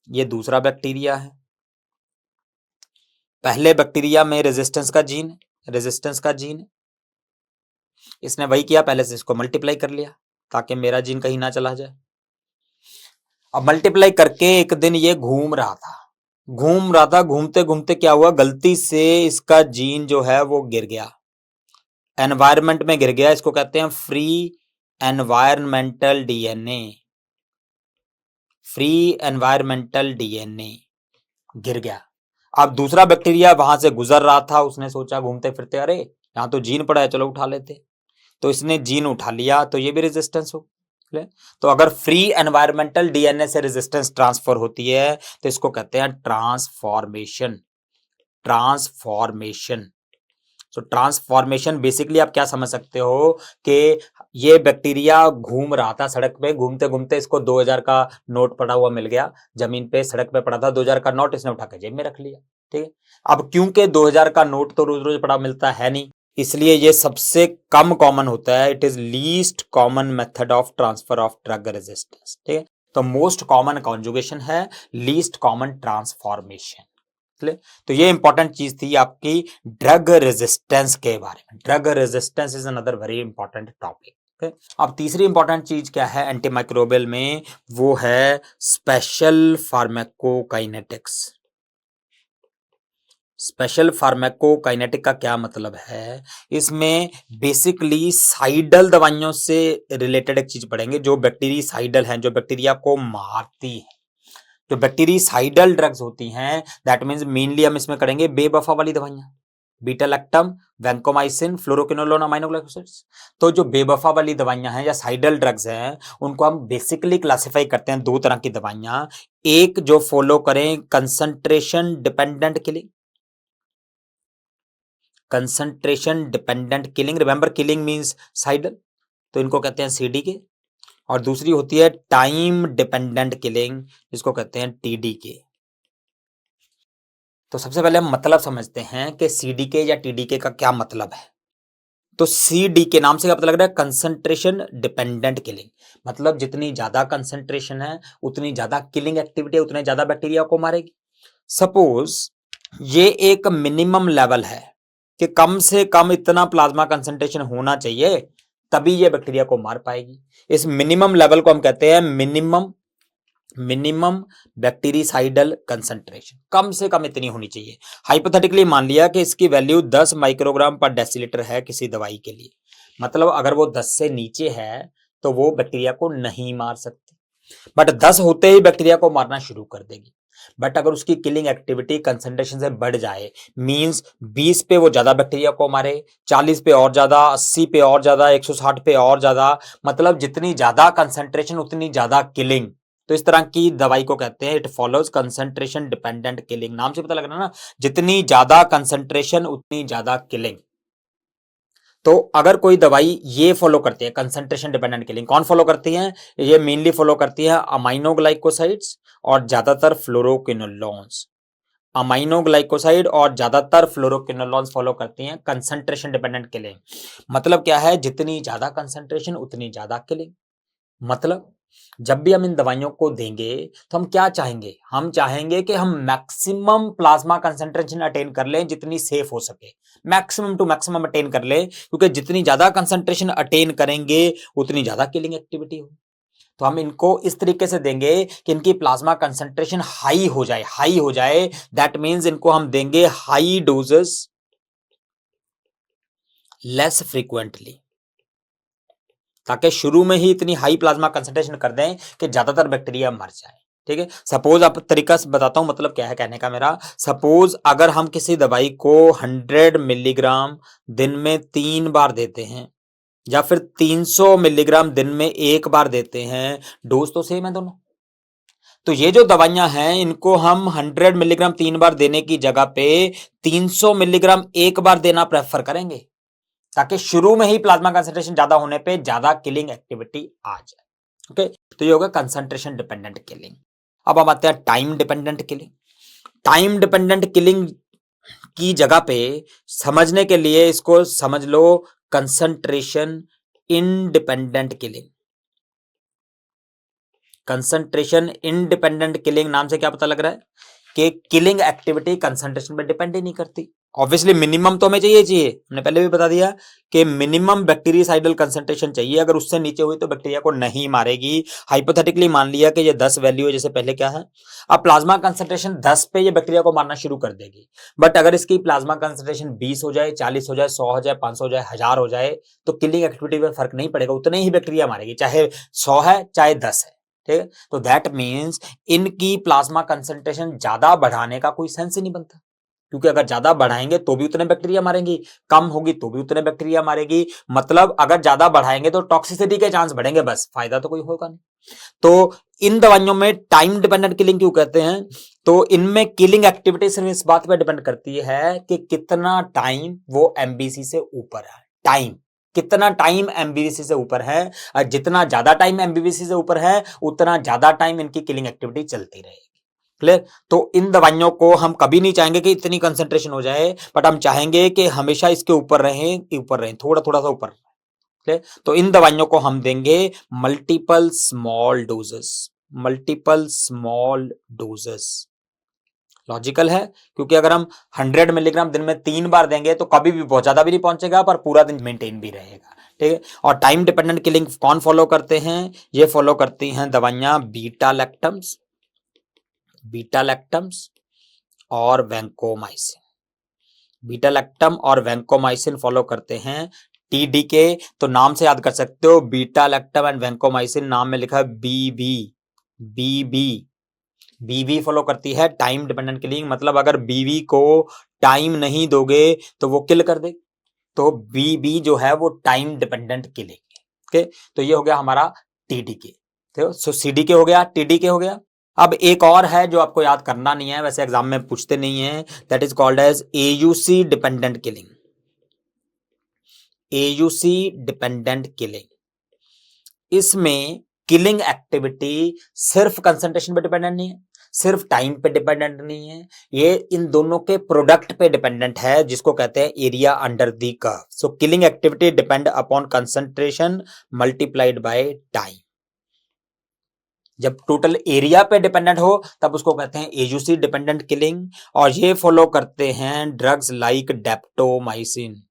ये दूसरा बैक्टीरिया है। पहले बैक्टीरिया में रेजिस्टेंस का जीन है, इसने वही किया, पहले से इसको मल्टीप्लाई कर लिया ताकि मेरा जीन कहीं ना चला जाए। अब मल्टीप्लाई करके एक दिन ये घूम रहा था, घूमते घूमते क्या हुआ, गलती से इसका जीन जो है वो गिर गया, एनवायरनमेंट में गिर गया। इसको कहते हैं free environmental DNA. Free environmental DNA गिर गया। अब दूसरा बैक्टीरिया वहां से गुजर रहा था, उसने सोचा घूमते फिरते, अरे यहाँ तो जीन पड़ा है, चलो उठा लेते। तो इसने जीन उठा लिया, तो ये भी रेजिस्टेंस हो। तो अगर फ्री एनवायरमेंटल डीएनए से रेजिस्टेंस ट्रांसफर होती है तो इसको कहते हैं ट्रांसफॉर्मेशन। तो ट्रांसफॉर्मेशन बेसिकली आप क्या समझ सकते हो कि ये बैक्टीरिया घूम रहा था सड़क पे, घूमते घूमते इसको 2000 का नोट पड़ा हुआ मिल गया, जमीन पे सड़क पे पड़ा था 2000 का नोट, इसने उठा के जेब में रख लिया। ठीक है, अब क्योंकि 2000 का नोट तो रोज रोज पड़ा मिलता है नहीं, इसलिए ये सबसे कम कॉमन होता है। It is least common method of transfer of drug resistance. ठीक है, तो मोस्ट कॉमन कॉन्जुगेशन है, लीस्ट कॉमन ट्रांसफॉर्मेशन। तो ये इंपॉर्टेंट चीज थी आपकी ड्रग रेजिस्टेंस के बारे में। Drug resistance is another very important topic. अब तीसरी इंपॉर्टेंट चीज क्या है एंटीमाइक्रोबियल में, वो है स्पेशल फार्माकोकाइनेटिक्स। स्पेशल फार्माकोकाइनेटिक का क्या मतलब है, इसमें बेसिकली साइडल दवाइयों से रिलेटेड एक चीज पढ़ेंगे, जो बैक्टीरियासाइडल हैं, जो बैक्टीरिया को मारती है, जो बैक्टीरियासाइडल ड्रग्स होती हैं, दैट मींस मेनली हम इसमें करेंगे बेवफा वाली दवाइयां, beta lactam, vancomycin, fluoroquinolone, amino glycosides. तो जो बेवफा वाली दवाइयां हैं या साइडल ड्रग्स हैं, उनको हम बेसिकली क्लासिफाई करते हैं दो तरह की दवाइयां। एक जो फॉलो करें concentration dependent killing, concentration dependent killing, remember killing means cidal, तो इनको कहते हैं सीडीके। और दूसरी होती है टाइम डिपेंडेंट किलिंग, जिसको कहते हैं टीडीके। तो सबसे पहले हम मतलब समझते हैं कि सीडीके या टीडीके का क्या मतलब है। तो सीडीके नाम से क्या पता लग रहा है, कंसंट्रेशन डिपेंडेंट किलिंग, मतलब जितनी ज्यादा कंसंट्रेशन है उतनी ज्यादा किलिंग एक्टिविटी, उतने ज्यादा बैक्टीरिया को मारेगी। सपोज ये एक मिनिमम लेवल है कि कम से कम इतना प्लाज्मा कंसंट्रेशन होना चाहिए, तभी ये बैक्टीरिया को मार पाएगी। इस मिनिमम लेवल को हम कहते हैं मिनिमम बैक्टीरियासाइडल कंसंट्रेशन, कम से कम इतनी होनी चाहिए। हाइपोथेटिकली मान लिया कि इसकी वैल्यू 10 माइक्रोग्राम पर डेसीलीटर है किसी दवाई के लिए, मतलब अगर वो 10 से नीचे है तो वो बैक्टीरिया को नहीं मार सकती, बट 10 होते ही बैक्टीरिया को मारना शुरू कर देगी। बट अगर उसकी किलिंग एक्टिविटी कंसंट्रेशन से बढ़ जाए, मींस 20 पे वो ज्यादा बैक्टीरिया को मारे, 40 पे और ज्यादा, 80 पे और ज्यादा, 160 पे और ज्यादा, मतलब जितनी ज्यादा कंसंट्रेशन उतनी ज्यादा किलिंग। तो इस तरह की दवाई को कहते हैं it follows concentration dependent killing. नाम से पता लग रहा है ना, जितनी ज्यादा कंसंट्रेशन उतनी ज्यादा किलिंग। तो अगर कोई दवाई ये फॉलो करती है कंसंट्रेशन डिपेंडेंट किलिंग, कौन फॉलो करती है, ये मेनली फॉलो करती है अमाइनो ग्लाइकोसाइड्स और ज्यादातर फ्लोरोक्विनोलोन्स। अमाइनो ग्लाइकोसाइड और ज्यादातर फ्लोरोक्विनोलोन्स फॉलो करती हैं कंसंट्रेशन डिपेंडेंट किलिंग। मतलब क्या है, जितनी ज्यादा कंसंट्रेशन उतनी ज्यादा किलिंग। मतलब जब भी हम इन दवाइयों को देंगे तो हम क्या चाहेंगे, हम चाहेंगे कि हम मैक्सिमम प्लाज्मा कंसंट्रेशन अटेन कर लें, जितनी सेफ हो सके, मैक्सिमम टू मैक्सिमम अटेन कर लें, क्योंकि जितनी ज्यादा कंसंट्रेशन अटेन करेंगे उतनी ज्यादा किलिंग एक्टिविटी हो। तो हम इनको इस तरीके से देंगे कि इनकी प्लाज्मा कंसंट्रेशन हाई हो जाए। दैट मींस इनको हम देंगे हाई डोजेस लेस फ्रीक्वेंटली, ताकि शुरू में ही इतनी हाई प्लाज्मा कंसंट्रेशन कर दें कि ज्यादातर बैक्टीरिया मर जाए। ठीक है, सपोज आप तरीका से बताता हूं, मतलब क्या है कहने का मेरा, सपोज अगर हम किसी दवाई को 100 मिलीग्राम दिन में 3 बार देते हैं या फिर 300 मिलीग्राम दिन में 1 बार देते हैं, डोज तो सेम है दोनों। तो ये जो दवाइयां हैं इनको हम 100 मिलीग्राम 3 बार देने की जगह पे 300 मिलीग्राम 1 बार देना प्रेफर करेंगे, ताकि शुरू में ही प्लाज्मा कंसंट्रेशन ज्यादा होने पे ज्यादा किलिंग एक्टिविटी आ जाए। ओके, तो ये होगा कंसंट्रेशन डिपेंडेंट किलिंग। अब हम आते हैं time dependent killing. Time dependent killing की जगह पे समझने के लिए इसको समझ low concentration independent killing. Concentration independent killing नाम से क्या पता लग रहा है कि किलिंग एक्टिविटी कंसंट्रेशन पे डिपेंड ही नहीं करती। ऑब्वियसली मिनिमम तो हमें चाहिए, हमने पहले भी बता दिया कि मिनिमम बैक्टीरियासाइडल कंसंट्रेशन चाहिए, अगर उससे नीचे हुई तो बैक्टीरिया को नहीं मारेगी। हाइपोथेटिकली मान लिया कि ये 10 वैल्यू है, जैसे पहले क्या है, अब प्लाज्मा कंसंट्रेशन 10 पे ये बैक्टीरिया को मारना शुरू कर देगी। बट अगर इसकी प्लाज्मा कंसंट्रेशन 20 हो जाए, 40 हो जाए, 100 हो जाए, 500 हो जाए, 1000 हो जाए, तो किलिंग एक्टिविटी में फर्क नहीं पड़ेगा, उतने ही बैक्टीरिया मारेगी, चाहे 100 है चाहे 10 है। ठीक है, तो दैट मीन्स इनकी प्लाज्मा कंसंट्रेशन ज्यादा बढ़ाने का कोई सेंस ही नहीं बनता, क्योंकि अगर ज्यादा बढ़ाएंगे तो भी उतने बैक्टीरिया मारेंगी, कम होगी तो भी उतने बैक्टीरिया मारेगी। मतलब अगर ज्यादा बढ़ाएंगे तो टॉक्सिसिटी के चांस बढ़ेंगे, बस फायदा तो कोई होगा नहीं। तो इन दवाइयों में टाइम डिपेंडेंट किलिंग क्यों कहते हैं, तो इनमें किलिंग एक्टिविटी सिर्फ इस बात पर डिपेंड करती है कि कितना टाइम वो एमबीसी से ऊपर है। टाइम, कितना टाइम एमबीसी से ऊपर है, और जितना ज्यादा टाइम एमबीसी से ऊपर है उतना ज्यादा टाइम इनकी किलिंग एक्टिविटी चलती रहेगी। क्लियर? तो इन दवाइयों को हम कभी नहीं चाहेंगे कि इतनी कंसंट्रेशन हो जाए, बट हम चाहेंगे कि हमेशा इसके ऊपर रहें, थोड़ा थोड़ा सा ऊपर। क्लियर? तो इन दवाइयों को हम देंगे मल्टीपल स्मॉल डोजेस। लॉजिकल है, क्योंकि अगर हम 100 मिलीग्राम दिन में 3 बार देंगे तो कभी भी बहुत ज्यादा भी नहीं पहुंचेगा, पर पूरा दिन मेंटेन भी रहेगा। ठीक है, और टाइम डिपेंडेंट किलिंग कौन फॉलो करते हैं, ये फॉलो करती हैं दवाइयां बीटा लैक्टम्स और वैंकोमाइसिन। बीटा लैक्टम और वैंकोमाइसिन फॉलो करते हैं टीडीके, तो नाम से याद कर सकते हो, बीटा लैक्टम एंड वैंकोमाइसिन, नाम में लिखा है बीवी फॉलो करती है टाइम डिपेंडेंट किलिंग। मतलब अगर बीवी को टाइम नहीं दोगे तो वो किल कर दे, तो बीबी जो है वो टाइम डिपेंडेंट किलिंग। ओके, तो ये हो गया हमारा टीडीके। तो सीडीके हो गया, टीडीके हो गया। अब एक और है जो आपको याद करना नहीं है, वैसे एग्जाम में पूछते नहीं है, that is called as AUC dependent killing. AUC dependent killing, इसमें किलिंग एक्टिविटी सिर्फ कंसंट्रेशन पे डिपेंडेंट नहीं है, सिर्फ टाइम पे डिपेंडेंट नहीं है, ये इन दोनों के प्रोडक्ट पे डिपेंडेंट है, जिसको कहते हैं area under the curve. So killing activity depend upon concentration multiplied by time. जब टोटल एरिया पे डिपेंडेंट हो तब उसको कहते हैं एयूसी डिपेंडेंट किलिंग, और ये फॉलो करते हैं drugs like daptomycin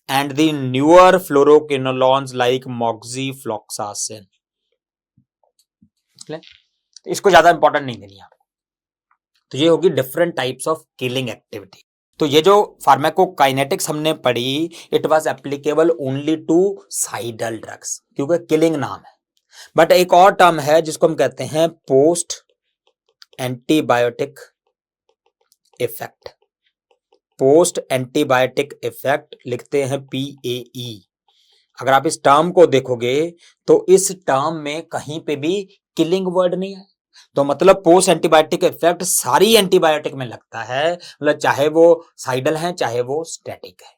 and the newer fluoroquinolones like moxifloxacin. इसको ज्यादा इंपॉर्टेंट नहीं देनी आपको। तो ये होगी different types of killing activity. तो ये जो फार्माकोकाइनेटिक्स हमने पढ़ी, it was applicable only to cidal drugs, क्योंकि किलिंग नाम है। बट एक और टर्म है जिसको हम कहते हैं post antibiotic effect. Post antibiotic effect लिखते हैं PAE। अगर आप इस टर्म को देखोगे तो इस टर्म में कहीं पे भी किलिंग वर्ड नहीं है, तो मतलब पोस्ट एंटीबायोटिक इफेक्ट सारी एंटीबायोटिक में लगता है, मतलब चाहे वो साइडल है चाहे वो स्टैटिक है।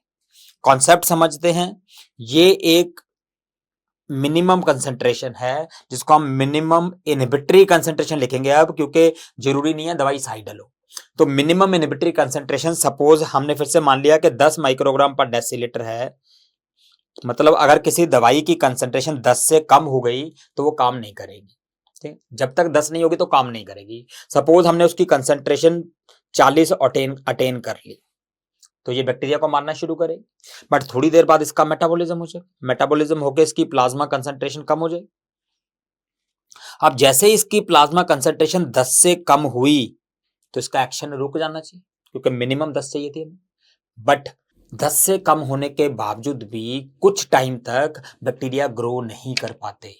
कॉन्सेप्ट समझते हैं, ये एक मिनिमम कंसंट्रेशन है जिसको हम मिनिमम इनहिबिटरी कंसंट्रेशन लिखेंगे अब, क्योंकि जरूरी नहीं है दवाई साइडल हो। तो मिनिमम इनहिबिटरी कंसंट्रेशन, सपोज हमने फिर से मान लिया कि 10 माइक्रोग्राम पर डेसीलीटर है, मतलब अगर किसी दवाई की कंसंट्रेशन 10 से कम हो गई तो वो काम नहीं करेगी। ठीक, जब तक 10 नहीं होगी तो काम नहीं करेगी। सपोज हमने उसकी कंसंट्रेशन 40 अटेन कर ली, तो ये बैक्टीरिया को मारना शुरू करेगी, बट थोड़ी देर बाद इसका मेटाबॉलिज्म हो जाए, मेटाबॉलिज्म होकर इसकी प्लाज्मा कंसंट्रेशन कम हो जाए। अब जैसे इसकी प्लाज्मा कंसंट्रेशन 10 से कम हुई तो इसका एक्शन रुक जाना चाहिए, क्योंकि मिनिमम 10 चाहिए थी हमें। बट 10 से कम होने के बावजूद भी कुछ टाइम तक बैक्टीरिया ग्रो नहीं कर पाते।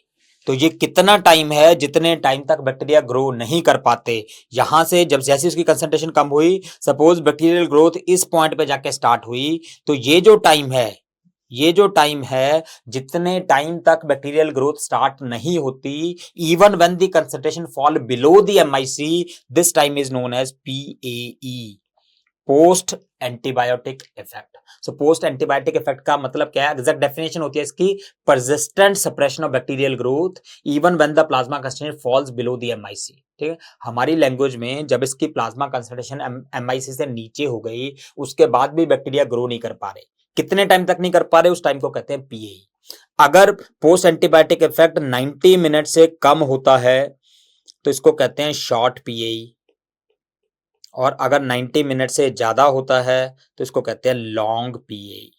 तो ये कितना टाइम है, जितने टाइम तक बैक्टीरिया ग्रो नहीं कर पाते, यहां से जब जैसे उसकी कंसंट्रेशन कम हुई, सपोज बैक्टीरियल ग्रोथ इस पॉइंट पे जाके स्टार्ट हुई, तो ये जो टाइम है जितने टाइम तक बैक्टीरियल ग्रोथ स्टार्ट नहीं होती, even when the concentration fall below the MIC, this time is known as PAE, post antibiotic effect. So post antibiotic effect का मतलब क्या है, एग्जैक्ट डेफिनेशन होती है इसकी, persistent suppression of bacterial growth even when the plasma concentration falls below the MIC. ठीक है, हमारी लैंग्वेज में जब इसकी प्लाज्मा कंसंट्रेशन एमआईसी से नीचे हो गई, उसके बाद भी बैक्टीरिया ग्रो नहीं कर पा रहे, कितने टाइम तक नहीं कर पा रहे, उस टाइम को कहते हैं पीएई। अगर पोस्ट एंटीबायोटिक इफेक्ट 90 मिनट से कम होता है तो इसको कहते हैं शॉर्ट पीएई, और अगर 90 मिनट से ज्यादा होता है तो इसको कहते हैं लॉन्ग पीएई।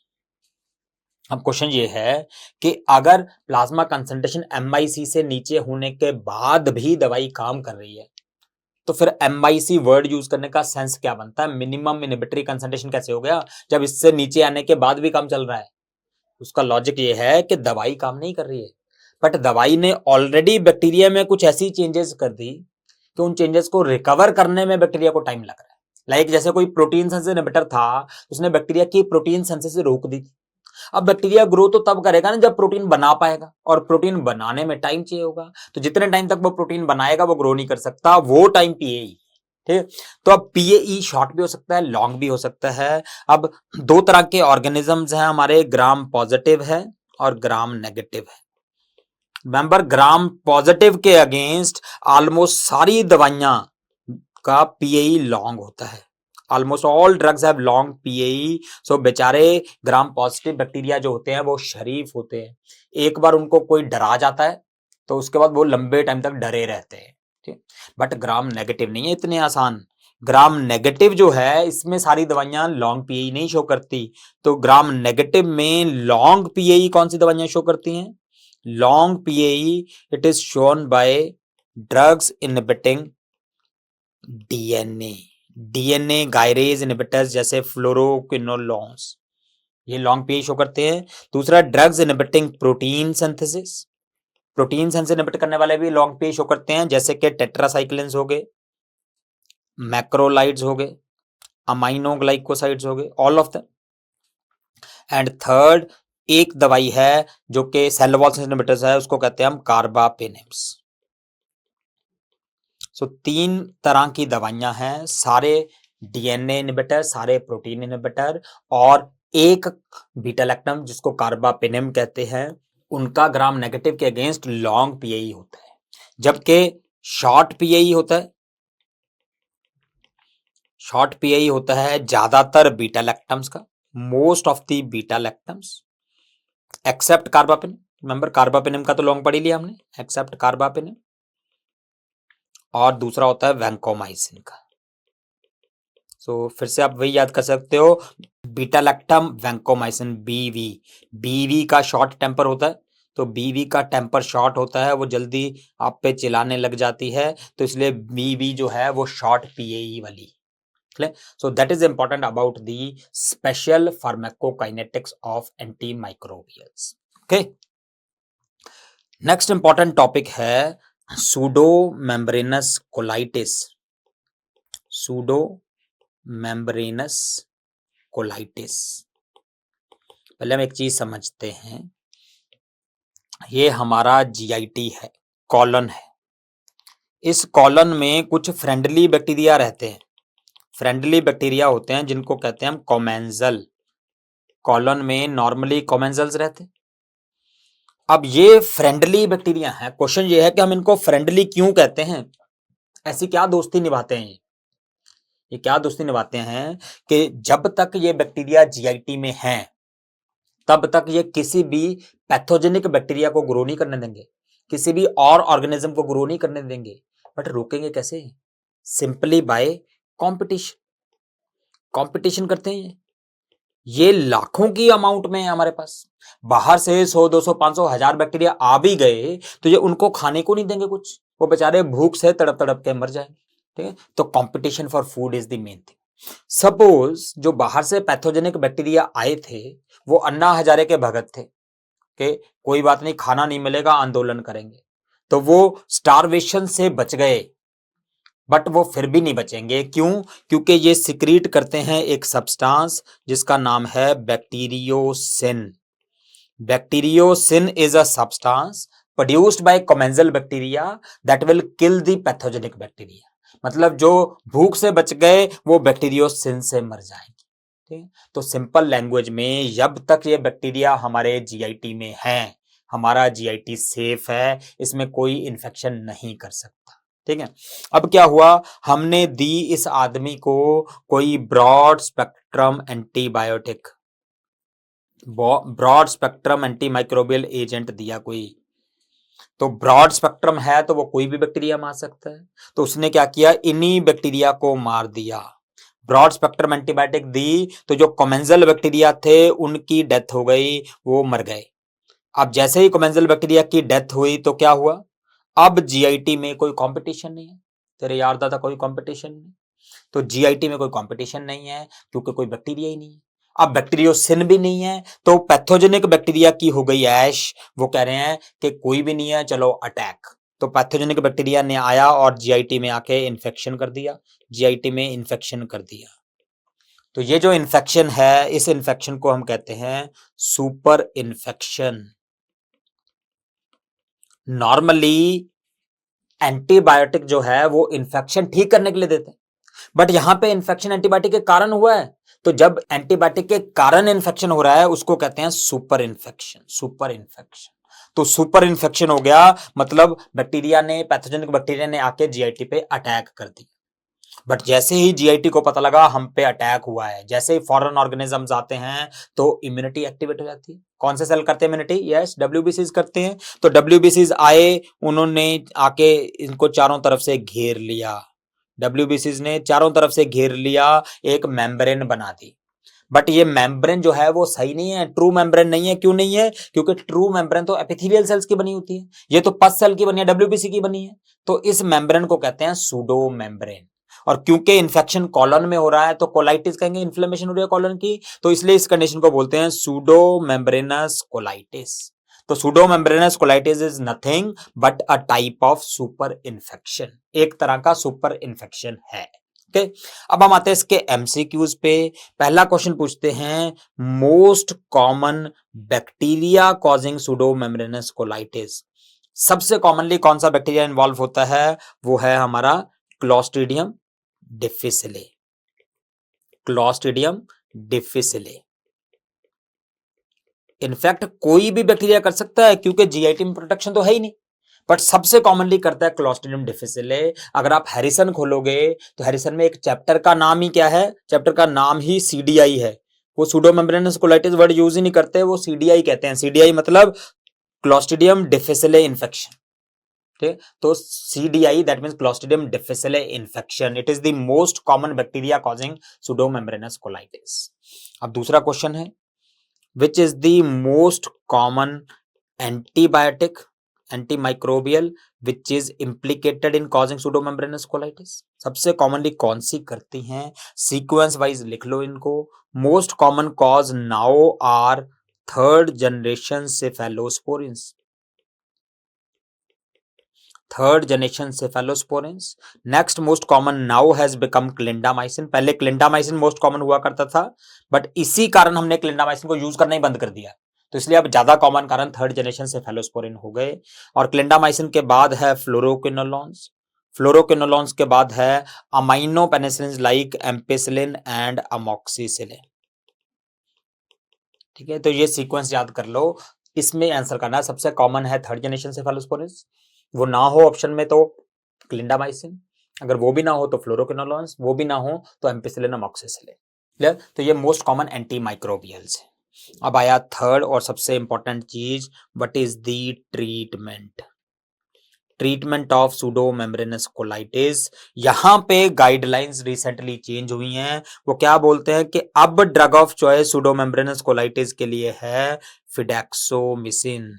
अब क्वेश्चन ये है कि अगर प्लाज्मा कंसंट्रेशन एमआईसी से नीचे होने के बाद भी दवाई काम कर रही है तो फिर एमआईसी वर्ड यूज करने का सेंस क्या बनता है, मिनिमम इनहिबिटरी कंसंट्रेशन कैसे हो गया जब इससे नीचे आने के बाद भी काम चल रहा है। उसका लॉजिक ये है कि दवाई काम नहीं कर रही है, बट दवाई ने ऑलरेडी बैक्टीरिया में कुछ ऐसी चेंजेस कर दी कि उन चेंजेस को रिकवर करने में बैक्टीरिया को टाइम लग रहा है। लाइक जैसे कोई प्रोटीन सिंथेसिस इनहिबिटर था, उसने बैक्टीरिया की प्रोटीन सिंथेसिस रोक दी थी। अब बैक्टीरिया ग्रो तो तब करेगा ना जब प्रोटीन बना पाएगा, और प्रोटीन बनाने में टाइम चाहिए होगा, तो जितने टाइम तक वो प्रोटीन बनाएगा वो ग्रो नहीं कर सकता, वो टाइम पीएई। ठीक है, तो अब पीएई शॉर्ट भी हो सकता है, लॉन्ग भी हो सकता है। अब दो तरह के ऑर्गेनिजम्स हैं हमारे, ग्राम पॉजिटिव है और ग्राम नेगेटिव है। रिमेंबर, ग्राम पॉजिटिव के अगेंस्ट ऑलमोस्ट सारी दवाइयां का पीएई लॉन्ग होता है, almost all drugs have long PAE. So बेचारे ग्राम पॉजिटिव बैक्टीरिया जो होते हैं वो शरीफ होते हैं, एक बार उनको कोई डरा जाता है तो उसके बाद वो लंबे टाइम तक डरे रहते हैं। ठीक, बट ग्राम नेगेटिव नहीं है इतने आसान। ग्राम नेगेटिव जो है इसमें सारी दवाइयां लॉन्ग पीएई नहीं शो करती, तो ग्राम नेगेटिव में लॉन्ग पीएई कौन सी दवाइयां शो करती हैं, long PAE it is shown by drugs inhibiting DNA gyrase inhibitors जैसे फ्लोरोक्विनोलोन्स, ये लॉन्ग पीएई शो करते हैं। दूसरा, drugs inhibiting protein synthesis, protein synthesis inhibit करने वाले भी लॉन्ग पीएई शो करते हैं, जैसे कि टेट्रासाइक्लिन्स हो गए, मैक्रोलाइड्स हो गए, अमाइनोग्लाइकोसाइड्स हो गए, all of them. And third, एक दवाई है जो कि सेल वॉल इनहिबिटर्स है, उसको कहते हैं हम कार्बापेनेम्स। सो तीन तरह की दवाइयां हैं, सारे डीएनए इनहिबिटर, सारे प्रोटीन इनहिबिटर, और एक बीटा लैक्टम जिसको कार्बापेनेम कहते हैं, उनका ग्राम नेगेटिव के अगेंस्ट लॉन्ग पीएई होता है, जबकि शॉर्ट पीएई होता है, शॉर्ट पीएई होता है ज्यादातर बीटा लैक्टम्स का, most of the beta lactams except carbapenem. Remember, carbapenem का तो लॉन्ग पढ़ ही लिया हमने, एक्सेप्ट कार्बापेनेम। और दूसरा होता है वैंकोमाइसिन का। सो फिर से आप वही याद कर सकते हो, बीटा लैक्टम वैंकोमाइसिन, बीवी का शॉर्ट टेम्पर होता है, तो बीवी का टेम्पर शॉर्ट होता है, वो जल्दी आप पे चिल्लाने लग जाती है, तो इसलिए बीवी जो है वो शॉर्ट पीएई वाली। So that is important about the special pharmacokinetics of antimicrobials. Okay, next important topic है pseudo membranous colitis, pseudo membranous colitis. पहले हम एक चीज समझते हैं, ये हमारा जीआईटी है, कॉलन है, इस कॉलन में कुछ फ्रेंडली बैक्टीरिया रहते हैं, फ्रेंडली बैक्टीरिया होते हैं जिनको कहते हैं हम कोमेंजल, कॉलन में नॉर्मली कोमेंजल्स रहते हैं। अब ये फ्रेंडली बैक्टीरिया हैं, क्वेश्चन ये है कि हम इनको फ्रेंडली क्यों कहते हैं, ऐसी क्या दोस्ती निभाते हैं ये क्या दोस्ती निभाते हैं कि जब तक ये बैक्टीरिया जीआईटी में हैं तब तक ये किसी भी पैथोजेनिक बैक्टीरिया को ग्रो नहीं करने देंगे, किसी भी और ऑर्गेनिज्म को ग्रो नहीं करने देंगे, बट रोकेंगे कैसे, सिंपली बाय कंपटीशन, कंपटीशन करते हैं। ये लाखों की अमाउंट में है हमारे पास, बाहर से 100, 200, 500, 1000 बैक्टीरिया आ भी गए तो ये उनको खाने को नहीं देंगे कुछ, वो बेचारे भूख से तड़प तड़प के मर जाएंगे। ठीक है, तो competition for food is the main thing. Suppose जो बाहर से पैथोजेनिक बैक्टीरिया आए थे वो अन्ना हजारे के भगत थे कि कोई बात नहीं, खाना नहीं मिलेगा, आंदोलन करेंगे, तो वो स्टारवेशन से बच गए, बट वो फिर भी नहीं बचेंगे, क्यों, क्योंकि ये सिक्रीट करते हैं एक सब्सटेंस जिसका नाम है bacteriocin. Bacteriocin is a substance produced by commensal bacteria that will kill the pathogenic bacteria. मतलब जो भूख से बच गए वो बैक्टीरियोसिन से मर जाएंगे। ठीक है, तो सिंपल लैंग्वेज में जब तक ये बैक्टीरिया हमारे जीआईटी में है, हमारा जीआईटी सेफ है, इसमें कोई इन्फेक्शन नहीं कर सकता। ठीक है, अब क्या हुआ, हमने दी इस आदमी को कोई broad spectrum antibiotic, broad spectrum antimicrobial agent दिया कोई, तो ब्रॉड स्पेक्ट्रम है तो वो कोई भी बैक्टीरिया मार सकता है, तो उसने क्या किया, इन्हीं बैक्टीरिया को मार दिया। ब्रॉड स्पेक्ट्रम एंटीबायोटिक दी तो जो कॉमेंजल बैक्टीरिया थे उनकी डेथ हो गई, वो मर गए। अब जैसे ही कॉमेंजल बैक्टीरिया की डेथ हुई तो क्या हुआ, अब जीआईटी में कोई कंपटीशन नहीं है। तेरे यार दादा कोई कंपटीशन नहीं, तो जीआईटी में कोई कंपटीशन नहीं है क्योंकि कोई बैक्टीरिया ही नहीं है। अब बैक्टीरियोसिन भी नहीं है, तो पैथोजेनिक बैक्टीरिया की हो गई ऐश। वो कह रहे हैं कि कोई भी नहीं है, चलो अटैक। तो पैथोजेनिक बैक्टीरिया ने आया और जीआईटी में आके इन्फेक्शन कर दिया, जीआईटी में इन्फेक्शन कर दिया। तो ये जो इन्फेक्शन है, इस इन्फेक्शन को हम कहते हैं सुपर इन्फेक्शन। नॉर्मली एंटीबायोटिक जो है वो इन्फेक्शन ठीक करने के लिए देते हैं, बट यहां पे इन्फेक्शन एंटीबायोटिक के कारण हुआ है, तो जब एंटीबायोटिक के कारण इन्फेक्शन हो रहा है उसको कहते हैं सुपर इन्फेक्शन, सुपर इन्फेक्शन। तो सुपर इन्फेक्शन हो गया, मतलब बैक्टीरिया ने, पैथोजेनिक बैक्टीरिया ने आके जीआईटी पे अटैक कर दिया। बट जैसे ही जीआईटी को पता लगा हम पे अटैक हुआ है, जैसे ही फॉरेन ऑर्गेनिजम्स आते हैं तो इम्यूनिटी एक्टिवेट हो जाती है। कौन से सेल करते हैं इम्यूनिटी? यस, डब्ल्यूबीसीज करते हैं। तो डब्ल्यूबीसीज आए, उन्होंने आके इनको चारों तरफ से घेर लिया, डब्ल्यूबीसीज ने चारों तरफ से घेर लिया, एक मेम्ब्रेन बना दी। बट ये मेम्ब्रेन जो है वो सही नहीं है, ट्रू मेम्ब्रेन नहीं है। क्यों नहीं है? क्योंकि ट्रू मेम्ब्रेन तो एपिथेलियल सेल्स की बनी होती है, ये तो पस सेल की बनी है, डब्ल्यूबीसी की बनी है। तो इस मेम्ब्रेन को कहते हैं सूडो मेम्ब्रेन। और क्योंकि इन्फेक्शन कॉलन में हो रहा है तो कोलाइटिस कहेंगे, इन्फ्लेमेशन हो रही है कॉलन की, तो इसलिए इस कंडीशन को बोलते हैं सूडो मेम्ब्रेनस कोलाइटिस। तो pseudo membranous colitis is nothing but a type of super infection, एक तरह का सुपर इन्फेक्शन है। ओके, अब हम आते हैं इसके एमसीक्यूज पे। पहला क्वेश्चन पूछते हैं, most common bacteria causing pseudo membranous colitis. सबसे कॉमनली कौन सा बैक्टीरिया इन्वॉल्व होता है? वो है हमारा क्लॉस्ट्रीडियम डिफिसिले, क्लॉस्ट्रीडियम डिफिसिले। इनफैक्ट कोई भी बैक्टीरिया कर सकता है क्योंकि जीआईटी में प्रोटेक्शन तो है ही नहीं, बट सबसे कॉमनली करता है क्लॉस्ट्रीडियम डिफिसिले। अगर आप हैरिसन खोलोगे तो हैरिसन में एक चैप्टर का नाम ही क्या है? चैप्टर का नाम ही सीडीआई है। वो pseudo membranous colitis word use ही नहीं करते, वो सीडीआई कहते हैं। सीडीआई मतलब क्लॉस्ट्रीडियम डिफिसिले इन्फेक्शन। ठीक, तो CDI that means clostridium difficile infection, it is the most common bacteria causing pseudo membranous colitis. अब दूसरा क्वेश्चन है, which is the most common antibiotic antimicrobial which is implicated in causing pseudo membranous colitis? सबसे commonly कौन सी करती हैं? Sequence wise लिख लो इनको। Most common cause now are third generation cephalosporins, third generation cephalosporins. Next most common now has become clindamycin. पहले clindamycin most common हुआ करता था, बट इसी कारण हमने क्लिंडामाइसिन को यूज करना ही बंद कर दिया, तो इसलिए अब ज्यादा कॉमन कारण थर्ड जनरेशन सेफेलोस्पोरिन हो गए। और क्लिंडामाइसिन के बाद है फ्लोरोक्विनोलोन्स, फ्लोरोक्विनोलोन्स के बाद है amino penicillin like ampicillin and amoxicillin. ठीक है, तो ये सीक्वेंस याद कर लो, इसमें आंसर करना है। सबसे कॉमन है थर्ड जनरेशन सेफेलोस्पोरिन्स, वो ना हो ऑप्शन में तो क्लिंडामाइसिन, अगर वो भी ना हो तो फ्लोरोक्विनोलोन्स, वो भी ना हो तो एम्पिसिलिन अमोक्सिसिलिन। क्लियर? तो ये मोस्ट कॉमन एंटी माइक्रोबियल्स है। अब आया थर्ड और सबसे इंपॉर्टेंट चीज, what is the treatment? Treatment of pseudo membranous colitis. यहां पे गाइडलाइंस रिसेंटली चेंज हुई हैं। वो क्या बोलते हैं कि अब drug of choice pseudo membranous colitis के लिए है fidaxomicin.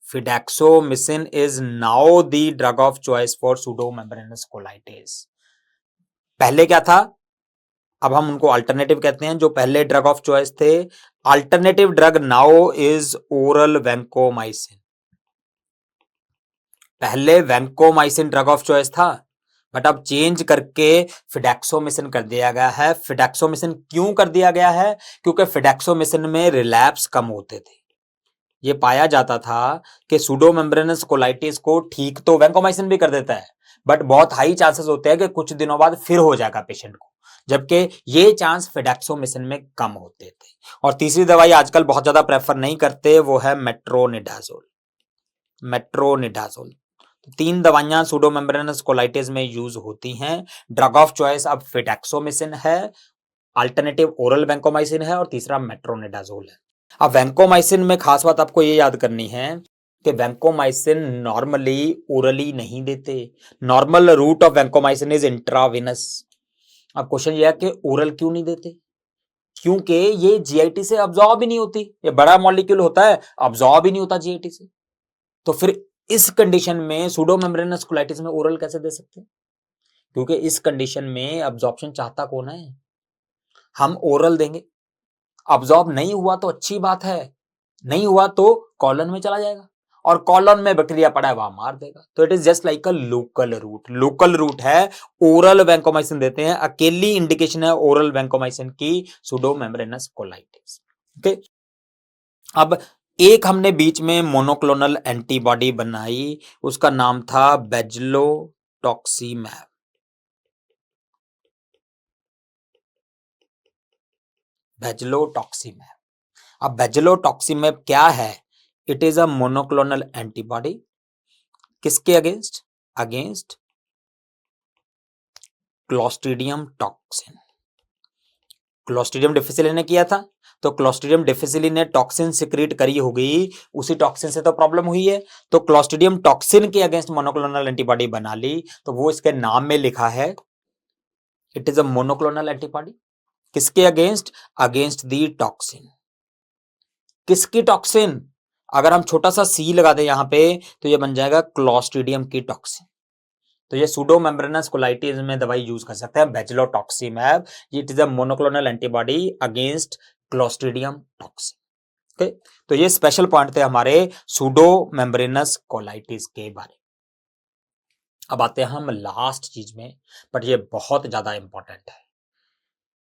Fidaxomicin is now the drug of choice for pseudo membranous colitis. पहले क्या था? अब हम उनको अल्टरनेटिव कहते हैं। जो पहले ड्रग ऑफ चॉइस थे, alternative drug now is oral vancomycin. पहले वैंकोमाइसिन ड्रग ऑफ चॉइस था, बट अब चेंज करके फिडेक्सोमिसिन कर दिया गया है। फिडेक्सोमिसिन क्यों कर दिया गया है? क्योंकि फिडेक्सोमिसिन में रिलैप्स कम होते थे। ये पाया जाता था कि सूडो मेम्ब्रेनस कोलाइटिस को ठीक तो वैंकोमाइसिन भी कर देता है, बट बहुत हाई चांसेस होते हैं कि कुछ दिनों बाद फिर हो जाएगा पेशेंट को, जबकि ये चांस फिडेक्सोमिसिन में कम होते थे। और तीसरी दवाई आजकल बहुत ज्यादा प्रेफर नहीं करते, वो है मेट्रोनिडाजोल। मेट्रोनिडाजोल। तो 3 दवाइयां सूडोमेम्ब्रेनस कोलाइटिस में यूज होती हैं। ड्रग ऑफ चॉइस अब फिडेक्सोमिसिन है, अल्टरनेटिव ओरल वैंकोमाइसिन है और तीसरा मेट्रोनिडाजोल है। अब वैंकोमाइसिन में खास बात आपको ये याद करनी है कि वैंकोमाइसिन नॉर्मली ओरली नहीं देते। Normal route of vancomycin is intravenous. अब क्वेश्चन ये है कि ओरल क्यों नहीं देते? क्योंकि ये जीआईटी से अब्जॉर्ब ही नहीं होती। ये बड़ा मॉलिक्यूल होता है, अब्जॉर्ब ही नहीं होता जीआईटी से। तो फिर इस कंडीशन में सूडोमेम्ब्रेनस कोलाइटिस में ओरल कैसे दे सकते हैं? क्योंकि इस कंडीशन में अब्जॉर्प्शन चाहता कौन है? हम ओरल देंगे। अब्जॉर्ब नहीं हुआ तो अच्छी बात है, नहीं हुआ तो कॉलन में चला जाएगा और कॉलन में बैक्टीरिया पड़ा है वहां मार देगा। तो it is just like a local route. Local route है, ओरल वैंकोमाइसिन देते हैं। अकेली इंडिकेशन है ओरल वैंकोमाइसिन की सूडोमेम्ब्रेनस कोलाइटिस। ओके, अब एक हमने बीच में मोनोक्लोनल एंटीबॉडी बनाई, उसका नाम था बेजलोटॉक्सीमैब। बेजलोटॉक्सीमैब। अब बेजलोटॉक्सीमैब क्या है? It is a monoclonal antibody. किसके against? Against clostridium toxin. Clostridium difficile ने किया था, तो क्लोस्ट्रीडियम डिफिसिली ने टॉक्सिन सिक्रीट करी होगी, उसी टॉक्सिन से तो प्रॉब्लम हुई है। तो क्लोस्ट्रीडियम टॉक्सिन के अगेंस्ट मोनोक्लोनल एंटीबॉडी बना ली, तो वो इसके नाम में लिखा है it is a monoclonal antibody. किसके अगेंस्ट? Against the toxin. किसकी टॉक्सिन? अगर हम छोटा सा सी लगा दें यहां पे तो ये बन जाएगा क्लोस्ट्रीडियम की टॉक्सिन। तो ये सूडोमेम्ब्रेनस कोलाइटिस में दवाई यूज कर सकते हैं bezlotoxumab. It is a monoclonal antibody against clostridium toxin. Okay, तो ये स्पेशल पॉइंट थे हमारे सूडोमेम्ब्रेनस कोलाइटिस के बारे में। अब आते हैं हम लास्ट चीज में, बट ये बहुत ज्यादा इंपॉर्टेंट है।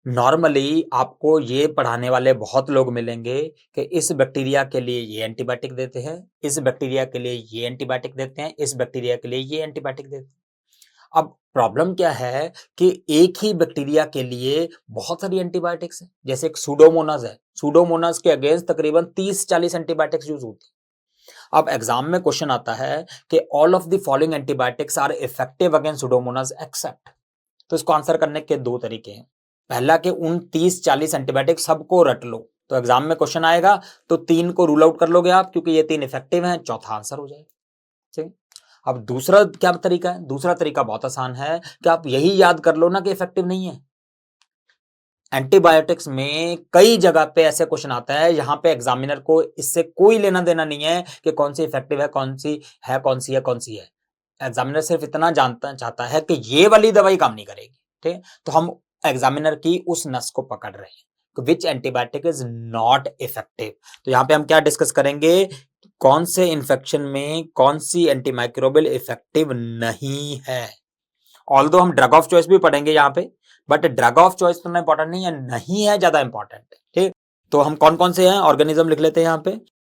नॉर्मली आपको ये पढ़ाने वाले बहुत लोग मिलेंगे कि इस बैक्टीरिया के लिए ये एंटीबायोटिक देते हैं, इस बैक्टीरिया के लिए ये एंटीबायोटिक देते हैं, इस बैक्टीरिया के लिए ये एंटीबायोटिक देते हैं। अब प्रॉब्लम क्या है कि एक ही बैक्टीरिया के लिए बहुत सारी एंटीबायोटिक्स हैं। जैसे एक सूडोमोनास है, सूडोमोनास के अगेंस्ट तकरीबन 30-40 एंटीबायोटिक्स यूज होती है। अब एग्जाम में क्वेश्चन आता है कि all of the following antibiotics are effective against pseudomonas except. तो इसको आंसर करने के 2 तरीके हैं। पहला कि उन 30-40 एंटीबायोटिक सबको रट लो, तो एग्जाम में क्वेश्चन आएगा तो 3 को रूल आउट कर लोगे आप, क्योंकि ये 3 इफेक्टिव हैं, चौथा आंसर हो जाएगा। ठीक। अब दूसरा क्या तरीका है? दूसरा तरीका बहुत आसान है कि आप यही याद कर लो ना कि इफेक्टिव नहीं है। एंटीबायोटिक्स में कई जगह पे ऐसे क्वेश्चन आता है यहां पे एग्जामिनर को इससे कोई लेना देना नहीं है कि कौन सी इफेक्टिव है, कौन सी है, कौन सी है, कौन सी है। एग्जामिनर सिर्फ इतना जानता चाहता है कि ये वाली दवाई काम नहीं करेगी। ठीक है, तो हम एग्जामिनर की उस नस को पकड़ रहे हैं कि विच एंटीबायोटिक इज नॉट इफेक्टिव। तो यहां पे हम क्या डिस्कस करेंगे? कौन से इन्फेक्शन में कौन सी एंटीमाइक्रोबियल इफेक्टिव नहीं है। ऑल्दो हम ड्रग ऑफ चॉइस भी पढ़ेंगे यहाँ पे, बट ड्रग ऑफ चॉइस तो इंपॉर्टेंट नहीं है, नहीं है, ज्यादा इंपॉर्टेंट है। ठीक, तो हम कौन कौन से हैं ऑर्गेनिज्म लिख लेते हैं यहाँ पे।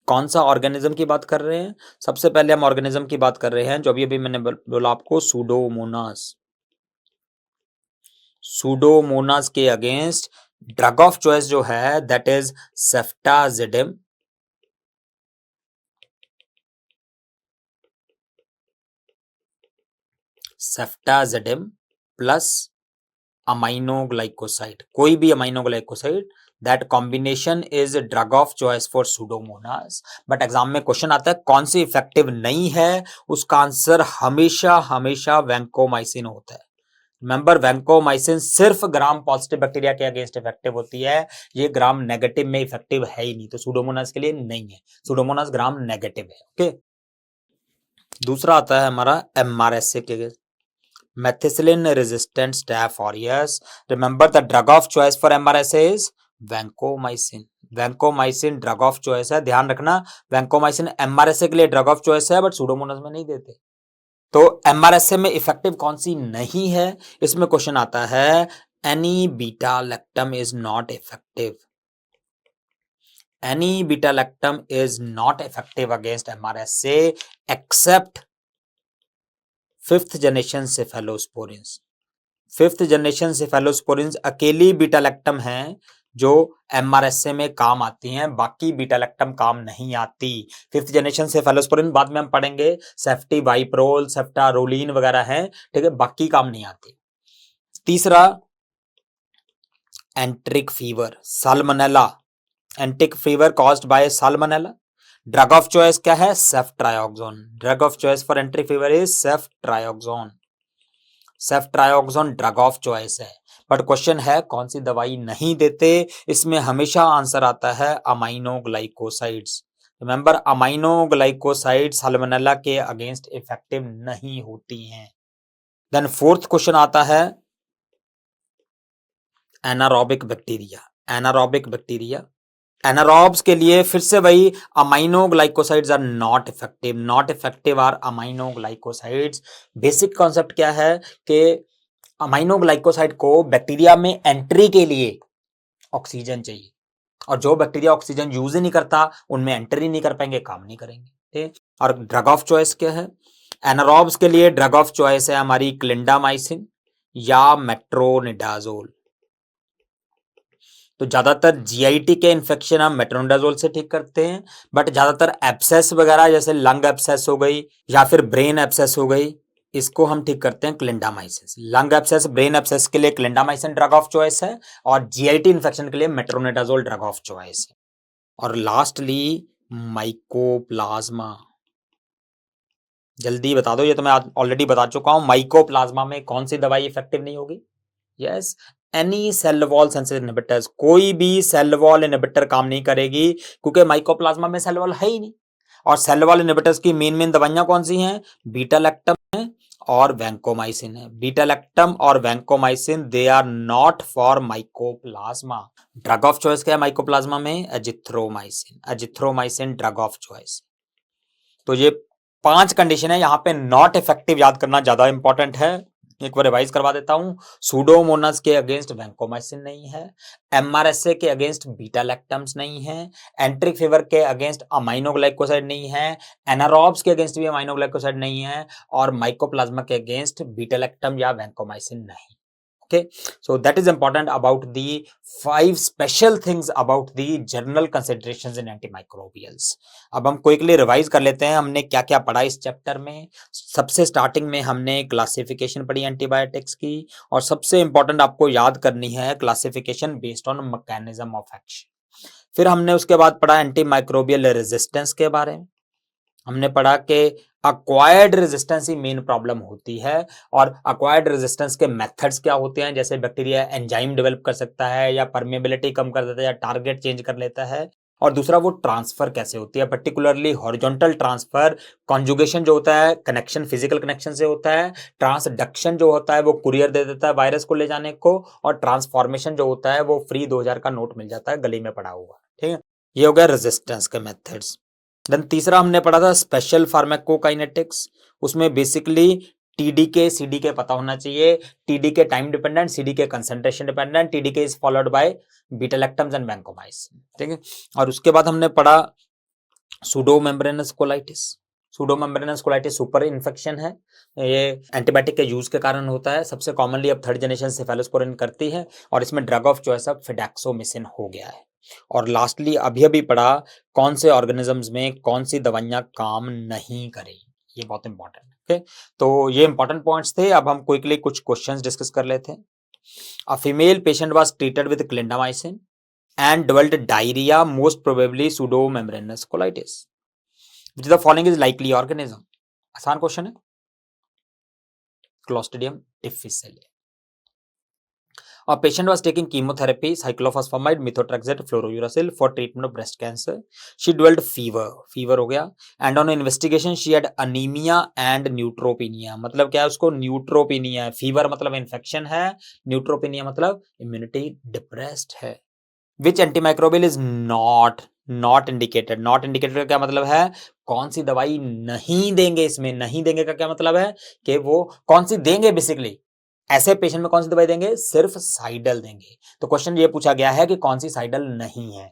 कौन सा ऑर्गेनिज्म की बात कर रहे हैं? सबसे पहले हम ऑर्गेनिज्म की बात कर रहे हैं जो अभी अभी मैंने बोला आपको, सूडोमोनास। सूडोमोनास के अगेंस्ट ड्रग ऑफ चॉइस जो है दैट इज सेफ्टाजिडिम। सेफ्टाजिडिम प्लस अमाइनोग्लाइकोसाइड, कोई भी aminoglycoside, that combination is drug of choice for Pseudomonas. But exam में क्वेश्चन आता है कौन सी इफेक्टिव नहीं है, उसका आंसर हमेशा हमेशा वैंकोमाइसिन होता है। रिमेंबर, वैंकोमाइसिन सिर्फ ग्राम पॉजिटिव बैक्टीरिया के अगेंस्ट इफेक्टिव होती है, ये ग्राम नेगेटिव में इफेक्टिव है ही नहीं, तो सूडोमोनास के लिए नहीं है। सूडोमोनास ग्राम नेगेटिव है। ओके, दूसरा आता है हमारा एमआरएसए के methicillin resistant staph aureus. Remember the drug of choice for MRSA is vancomycin. Vancomycin drug of choice है, ध्यान रखना। वैंकोमाइसिन एमआरएसए के लिए ड्रग ऑफ चॉइस है, बट सूडोमोनास में नहीं देते। तो एमआरएसए में इफेक्टिव कौन सी नहीं है, इसमें क्वेश्चन आता है any beta lactam is not effective. Any beta lactam is not effective against MRSA except fifth generation cephalosporins. Fifth generation cephalosporins अकेली बीटा लैक्टम है जो एमआरएसए में काम आती हैं, बाकी बीटा लैक्टम काम नहीं आती। फिफ्थ जनरेशन सेफेलोस्पोरिन बाद में हम पढ़ेंगे, सेफ्टिबाइप्रोल, सेफ्टारोलिन वगैरह हैं, ठीक है, बाकी काम नहीं आती। तीसरा enteric fever, salmonella, enteric fever caused by salmonella. Drug of choice क्या है? Ceftriaxone. Drug of choice for enteric fever is ceftriaxone. Ceftriaxone drug of choice है। बट क्वेश्चन है कौन सी दवाई नहीं देते, इसमें हमेशा आंसर आता है अमाइनोग्लाइकोसाइड्स। रिमेंबर, अमाइनोग्लाइकोसाइड साल्मोनेला के अगेंस्ट इफेक्टिव नहीं होती हैं। देन फोर्थ क्वेश्चन आता है anaerobic bacteria. Anaerobic bacteria, anaerobes के लिए फिर से वही aminoglycosides are not effective. Not effective are aminoglycosides. Basic concept क्या है कि अमाइनोग्लाइकोसाइड को बैक्टीरिया में एंट्री के लिए ऑक्सीजन चाहिए, और जो बैक्टीरिया ऑक्सीजन यूज ही नहीं करता उनमें एंट्री नहीं कर पाएंगे, काम नहीं करेंगे, ठीक। और ड्रग ऑफ चॉइस क्या है? एनारोब्स के लिए ड्रग ऑफ चॉइस है हमारी क्लिंडामाइसिन या मेट्रोनिडाजोल। तो ज्यादातर जीआईटी के इन्फेक्शन हम मेट्रोनिडाजोल से ठीक करते हैं, बट ज्यादातर एब्सेस वगैरह जैसे लंग एब्सेस हो गई या फिर ब्रेन एब्सेस हो गई, इसको हम ठीक करते हैं clindamycin. Lung abscess, brain abscess के लिए क्लिंडामाइसिन ड्रग ऑफ चॉइस है, और जीआईटी इन्फेक्शन के लिए मेट्रोनिडाजोल ड्रग ऑफ चॉइस है। और लास्टली माइकोप्लाज्मा। जल्दी बता दो, ये तो मैं ऑलरेडी बता चुका हूं। माइकोप्लाज्मा में कौन सी दवाई इफेक्टिव नहीं होगी? Yes, any cell wall sensitive inhibitors. कोई भी सेल वॉल इनहिबिटर काम नहीं करेगी, क्योंकि माइकोप्लाज्मा में सेल वॉल है ही नहीं। और सेल वॉल इनहिबिटर्स की मेन दवाइयां कौन सी हैं? बीटा लैक्टम है और वैंकोमाइसिन है। बीटा लैक्टम और vancomycin, they are not for mycoplasma. Drug of choice क्या है माइकोप्लाज्मा में? Azithromycin. Azithromycin drug of choice. तो ये 5 कंडीशन है, यहां पे नॉट इफेक्टिव याद करना ज्यादा इंपॉर्टेंट है। एक बार रिवाइज करवा देता हूं। सूडोमोनास के अगेंस्ट वैंकोमाइसिन नहीं है, एमआरएसए के अगेंस्ट बीटा लैक्टम्स नहीं है, एंट्रिक फीवर के अगेंस्ट अमाइनोग्लाइकोसाइड नहीं है, एनारोब्स के अगेंस्ट भी अमाइनोग्लाइकोसाइड नहीं है, और माइकोप्लाज्मा के अगेंस्ट बीटा लैक्टम या वैंकोमाइसिन नहीं। Okay, so that is important about the 5 special things about the general considerations in antimicrobials. अब हम क्विकली रिवाइज कर लेते हैं हमने क्या क्या पढ़ा इस चैप्टर में। सबसे स्टार्टिंग में हमने क्लासिफिकेशन पढ़ी एंटीबायोटिक्स की, और सबसे इंपॉर्टेंट आपको याद करनी है classification based on mechanism of action. फिर हमने उसके बाद पढ़ा एंटीमाइक्रोबियल रेजिस्टेंस के बारे में। हमने पढ़ा कि अक्वायर्ड रेजिस्टेंस ही मेन प्रॉब्लम होती है, और अक्वायर्ड रेजिस्टेंस के मेथड्स क्या होते हैं, जैसे बैक्टीरिया एंजाइम डेवलप कर सकता है, या परमेबिलिटी कम कर देता है, या टारगेट चेंज कर लेता है। और दूसरा वो ट्रांसफर कैसे होती है, पर्टिकुलरली हॉरिजॉन्टल ट्रांसफर। कॉन्जुगेशन जो होता है कनेक्शन, फिजिकल कनेक्शन से होता है। ट्रांसडक्शन जो होता है वो कुरियर दे देता है वायरस को ले जाने को, और ट्रांसफॉर्मेशन जो होता है वो फ्री 2000 का नोट मिल जाता है गली में पड़ा हुआ, ठीक है। ये हो गया रेजिस्टेंस के मेथड्स। देन तीसरा हमने पढ़ा था स्पेशल फार्माकोकाइनेटिक्स। उसमें बेसिकली टीडीके सीडीके पता होना चाहिए। TDK time dependent, CDK concentration dependent, TDK is followed by beta lactams and vancomycin, ठीक है। और उसके बाद हमने पढ़ा pseudomembranous colitis. Pseudomembranous colitis super infection है, ये एंटीबायोटिक के यूज के कारण होता है। सबसे कॉमनली अब थर्ड जनरेशन सेफेलोस्पोरिन करती है, और इसमें ड्रग ऑफ चॉइस अब फिडैक्सोमिसिन हो गया है। और लास्टली अभी पढ़ा कौन से ऑर्गेनिजम्स में कौन सी दवाइयां काम नहीं करें, ये बहुत इंपॉर्टेंट है। ओके, तो ये इंपॉर्टेंट पॉइंट्स थे। अब हम क्विकली कुछ क्वेश्चंस डिस्कस कर लेते हैं। A female patient was treated with clindamycin and developed diarrhea, most probably pseudomembranous colitis. Which of the following is likely organism? आसान क्वेश्चन है। Clostridium difficile. A patient was taking chemotherapy, cyclophosphamide, methotrexate, fluorouracil for treatment of breast cancer. She developed fever. Fever हो गया, and on investigation she had anemia and neutropenia. मतलब क्या है उसको? न्यूट्रोपिनिया है। Fever मतलब इन्फेक्शन है, न्यूट्रोपिनिया मतलब इम्यूनिटी डिप्रेस्ड है। Which antimicrobial is not indicated? Not indicated का क्या मतलब है? कौन सी दवाई नहीं देंगे इसमें। नहीं देंगे का क्या मतलब है कि वो कौन सी देंगे, बेसिकली ऐसे पेशेंट में कौन सी दवाई देंगे? सिर्फ साइडल देंगे। तो क्वेश्चन ये पूछा गया है कि कौन सी साइडल नहीं है।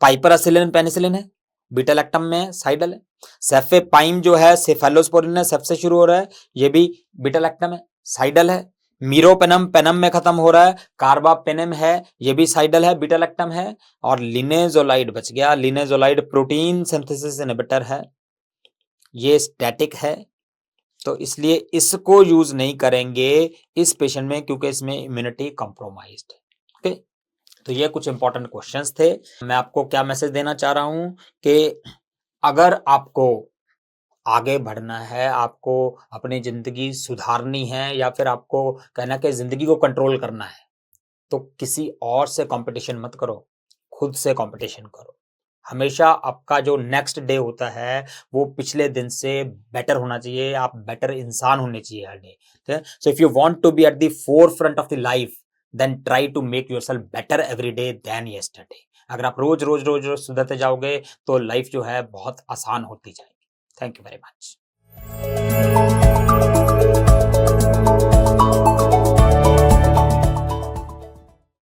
पाइपरासिलिन पेनिसिलिन है, बीटा लैक्टम में साइडल है। सेफेपाइम जो है सेफेलोस्पोरिन है, सेफ से शुरू हो रहा है, ये भी बीटा लैक्टम है, साइडल है। मीरोपेनम पेनम में खत्म हो रहा है, कार्बापेनम है, ये भी साइडल है, बीटा लैक्टम है। और लिनेजोलाइड बच गया, लिनेजोलाइड प्रोटीन सिंथेसिस इनहिबिटर है, ये स्टैटिक है, तो इसलिए इसको यूज नहीं करेंगे इस पेशेंट में क्योंकि इसमें इम्यूनिटी कॉम्प्रोमाइज्ड है। ओके, तो ये कुछ इंपॉर्टेंट क्वेश्चंस थे। मैं आपको क्या मैसेज देना चाह रहा हूं कि अगर आपको आगे बढ़ना है, आपको अपनी जिंदगी सुधारनी है या फिर आपको कहना कि जिंदगी को कंट्रोल करना है, तो किसी और से कंपटीशन मत करो, खुद से कंपटीशन करो। हमेशा आपका जो नेक्स्ट डे होता है वो पिछले दिन से बेटर होना चाहिए, आप बेटर इंसान होने चाहिए हर डे। ठीक है, so if you want to be at the forefront of the life then try to make yourself better every day then yesterday. अगर आप रोज रोज रोज रोज सुधरते जाओगे तो लाइफ जो है बहुत आसान होती जाएगी। Thank you very much.